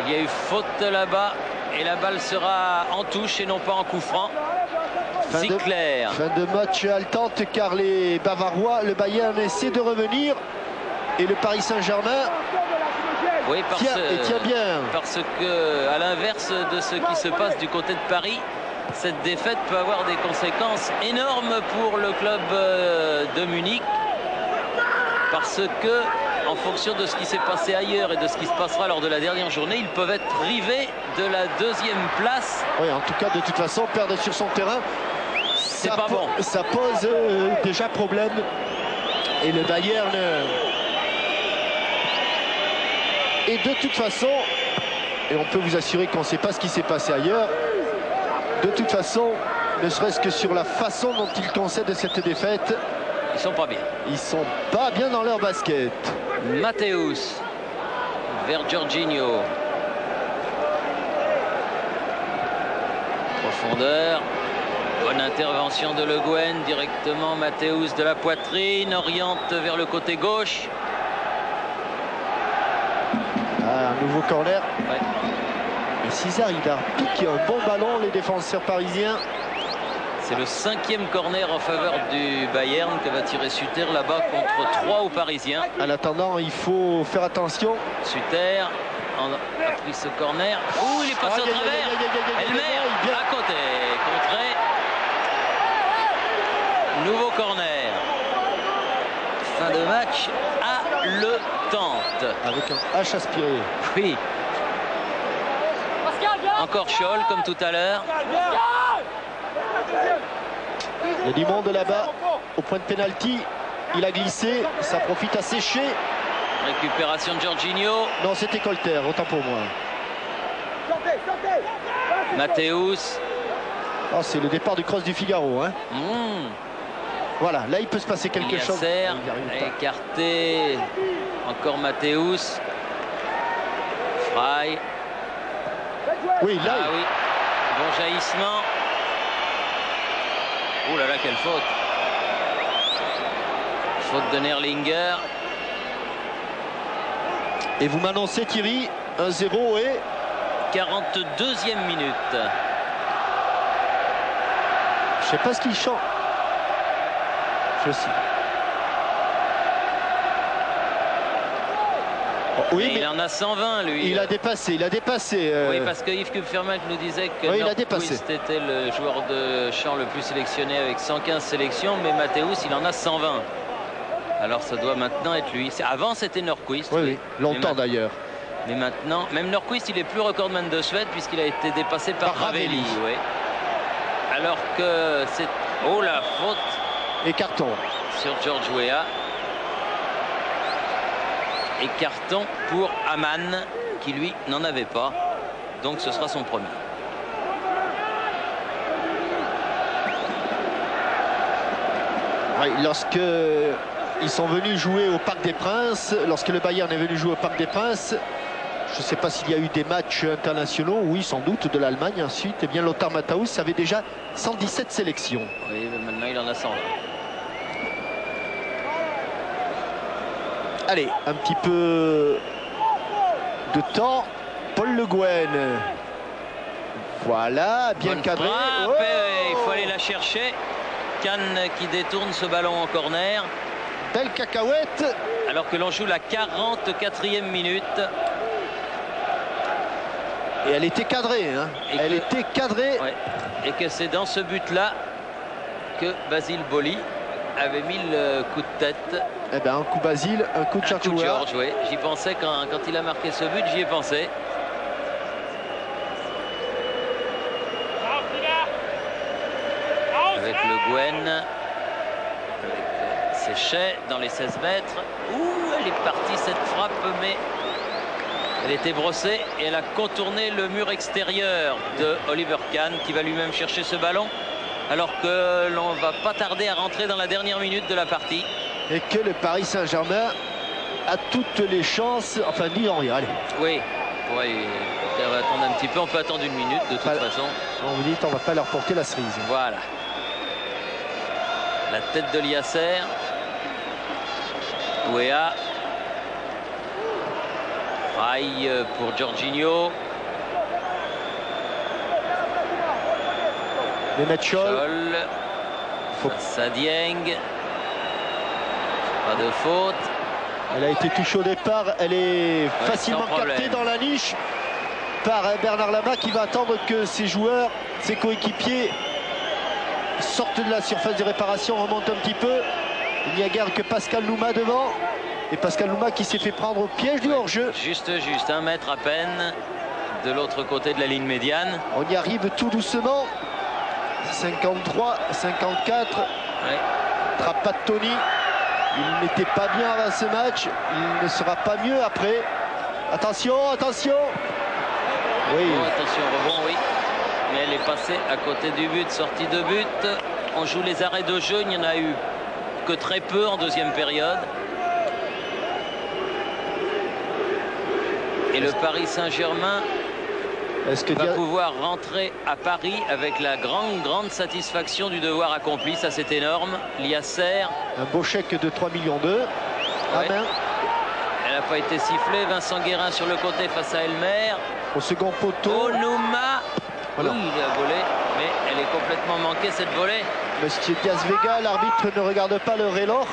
Il y a eu faute là-bas. Et la balle sera en touche et non pas en coup franc. Zickler. Fin de match haletante car les Bavarois, le Bayern essaie de revenir. Et le Paris Saint-Germain Oui, tient bien. Parce que, à l'inverse de ce qui se passe du côté de Paris, cette défaite peut avoir des conséquences énormes pour le club de Munich. Parce que, en fonction de ce qui s'est passé ailleurs et de ce qui se passera lors de la dernière journée, ils peuvent être privés de la 2e place. Oui, en tout cas, de toute façon, perdre sur son terrain, c'est pas bon. Ça pose déjà problème. Et le Bayern... Et de toute façon, et on peut vous assurer qu'on ne sait pas ce qui s'est passé ailleurs, de toute façon, ne serait-ce que sur la façon dont ils concèdent cette défaite, Ils sont pas bien. ils sont pas bien dans leur basket. Mathéus vers Jorginho. Profondeur. Bonne intervention de Le Guen. Directement Mathéus de la poitrine. Oriente vers le côté gauche. Ah, un nouveau corner. Ouais. Et s'ils arrivent à piquer un bon ballon, les défenseurs parisiens. C'est le 5e corner en faveur du Bayern que va tirer Suter là-bas contre 3 aux Parisiens. En attendant, il faut faire attention. Suter a pris ce corner. Ouh, il est passé au travers. Elmer à côté. Contré. Nouveau corner. Fin de match haletante. Avec un H aspiré. Oui. Encore Scholl comme tout à l'heure. Il y a du monde là-bas au point de pénalty. Il a glissé, ça profite à sécher. Récupération de Jorginho. Non, c'était Colter, autant pour moi. Mathéus. Oh, c'est le départ du cross du Figaro. Hein. Voilà, là il peut se passer quelque chose. Écarté. Encore Mathéus. Fry. Oui, là. Ah oui. Bon jaillissement. Oh là là, quelle faute. Faute de Nerlinger. Et vous m'annoncez, Thierry, 1-0 et 42e minute. Je sais pas ce qu'il chante. Je sais. Oh, oui, mais il en a 120, lui. Il a dépassé, il a dépassé. Oui, parce que Yves Kupferman nous disait que oui, Nordqvist était le joueur de champ le plus sélectionné avec 115 sélections, mais Mathéus, il en a 120. Alors ça doit maintenant être lui. Avant, c'était Nordqvist. Oui, oui, longtemps d'ailleurs. Mais maintenant, même Nordqvist, il est plus recordman de Suède puisqu'il a été dépassé par Ravelli. Oui. Alors que c'est... Oh, la faute. Et carton. Sur George Weah. Et carton pour Aman, qui lui n'en avait pas. Donc ce sera son premier. Oui, lorsque ils sont venus jouer au Parc des Princes, lorsque le Bayern est venu jouer au Parc des Princes, je ne sais pas s'il y a eu des matchs internationaux, oui sans doute, de l'Allemagne ensuite, et bien Lothar Matthäus avait déjà 117 sélections. Oui, mais maintenant il en a 120. Allez, un petit peu de temps. Paul Le Guen. Voilà, bien cadré. Oh, il faut aller la chercher. Kahn qui détourne ce ballon en corner. Belle cacahuète. Alors que l'on joue la 44e minute. Et elle était cadrée. Hein. Elle était cadrée. Ouais. Et que c'est dans ce but-là que Basile Boli avait mis le coup de tête. Eh ben, un coup Basile, un coup de George, oui. J'y pensais quand il a marqué ce but, j'y ai pensé. Avec Le Guen, avec Séchet dans les 16 mètres. Ouh, elle est partie cette frappe, mais elle était brossée et elle a contourné le mur extérieur de Oliver Kahn qui va lui-même chercher ce ballon. Alors que l'on va pas tarder à rentrer dans la dernière minute de la partie. Et que le Paris Saint-Germain a toutes les chances, enfin ni en rien, allez. Oui, on va attendre un petit peu, on peut attendre une minute de toute façon. On vous dit, on va pas leur porter la cerise. Voilà. La tête de Liasser. Weah. Rail pour Jorginho. Mehmet Scholl. Sadieng. Pas de faute. Elle a été touchée au départ. Elle est facilement captée dans la niche par Bernard Lama qui va attendre que ses joueurs, ses coéquipiers sortent de la surface de réparation, remontent un petit peu. Il n'y a guère que Pascal Louma devant. Et Pascal Louma qui s'est fait prendre au piège du hors-jeu. Juste, 1 mètre à peine de l'autre côté de la ligne médiane. On y arrive tout doucement. 53, 54. Ouais. Trapattoni, il n'était pas bien dans ce match. Il ne sera pas mieux après. Attention, attention. Oui. Oh, attention, rebond, oui. Mais elle est passée à côté du but, sortie de but. On joue les arrêts de jeu. Il n'y en a eu que très peu en deuxième période. Et le Paris Saint-Germain va pouvoir rentrer à Paris avec la grande satisfaction du devoir accompli. Ça, c'est énorme. Liasser. Un beau chèque de 3,2 millions. Ouais. Elle n'a pas été sifflée. Vincent Guérin sur le côté face à Elmer. Au second poteau. Onuma. Voilà. Oui, il a volé, mais elle est complètement manquée, cette volée. Monsieur Diaz Vega, l'arbitre ne regarde pas le reloj.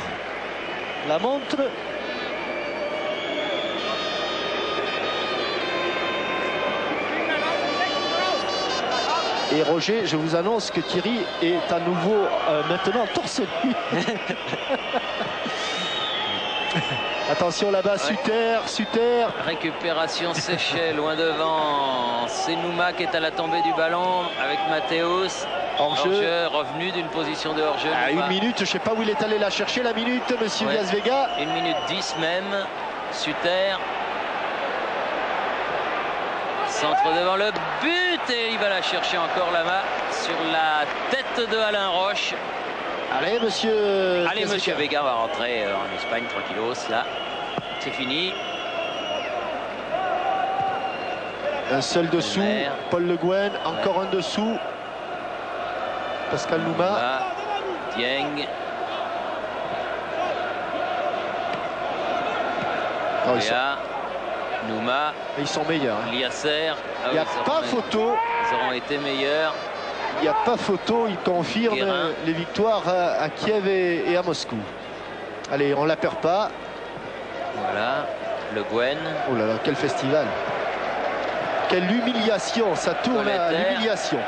La montre. Et Roger, je vous annonce que Thierry est à nouveau maintenant torse nu. Attention là-bas, Suter. Récupération Séchet, loin devant. C'est Nouma qui est à la tombée du ballon avec Mathéus. Hors-jeu, revenu d'une position de hors-jeu. À 1 minute, je ne sais pas où il est allé la chercher, la minute, monsieur Diaz Vega. 1 minute 10 même. Suter. Centre devant le but et il va la chercher encore là-bas sur la tête de Alain Roche. Allez, monsieur. Allez, monsieur Vega va rentrer en Espagne tranquillos. Là, c'est fini. Un seul dessous. Mer. Paul Le Guen. Encore un dessous. Pascal Nouma. Dieng. Oh, Nouma. ils sont meilleurs. Hein. Liasser. Il n'y a pas photo. Ils auront été meilleurs. Il n'y a pas photo. Il confirme Guérin. les victoires à Kiev et à Moscou. Allez, on ne la perd pas. Voilà. Le Guen. Oh là là, quel festival. Quelle humiliation. Ça tourne à Colletter. l'humiliation.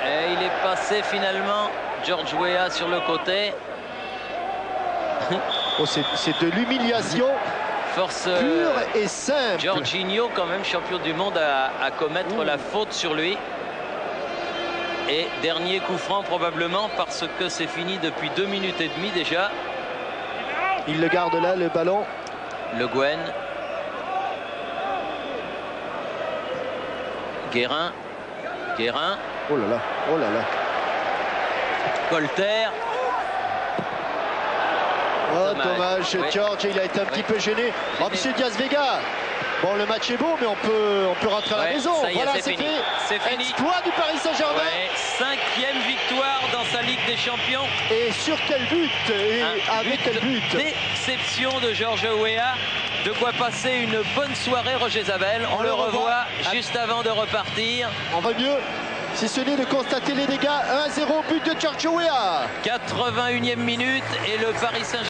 Et il est passé finalement. George Weah sur le côté. Oh, c'est de l'humiliation Force pure et simple. Jorginho, quand même champion du monde, à commettre la faute sur lui. Et dernier coup franc probablement parce que c'est fini depuis 2 minutes et demie déjà. Il le garde là, le ballon. Le Guen. Guérin. Guérin. Oh là là, oh là là. Colter. Oh, Dommage. dommage, Oui. George, il a été un petit peu gêné. Oh, monsieur Diaz Vega. Bon, le match est beau, mais on peut rentrer à la Ouais, maison. ça y est, Voilà, c'est c'est fini. fait. C'est fini. Exploit du Paris Saint-Germain. Ouais, 5e victoire dans sa Ligue des Champions. Et sur quel but? Et Un avec quel but? D'exception de George Weah. De quoi passer une bonne soirée, Roger Zabel. On le revoit juste avant de repartir. On va mieux, si ce n'est de constater les dégâts. 1-0, but de George Weah. 81e minute et le Paris Saint-Germain.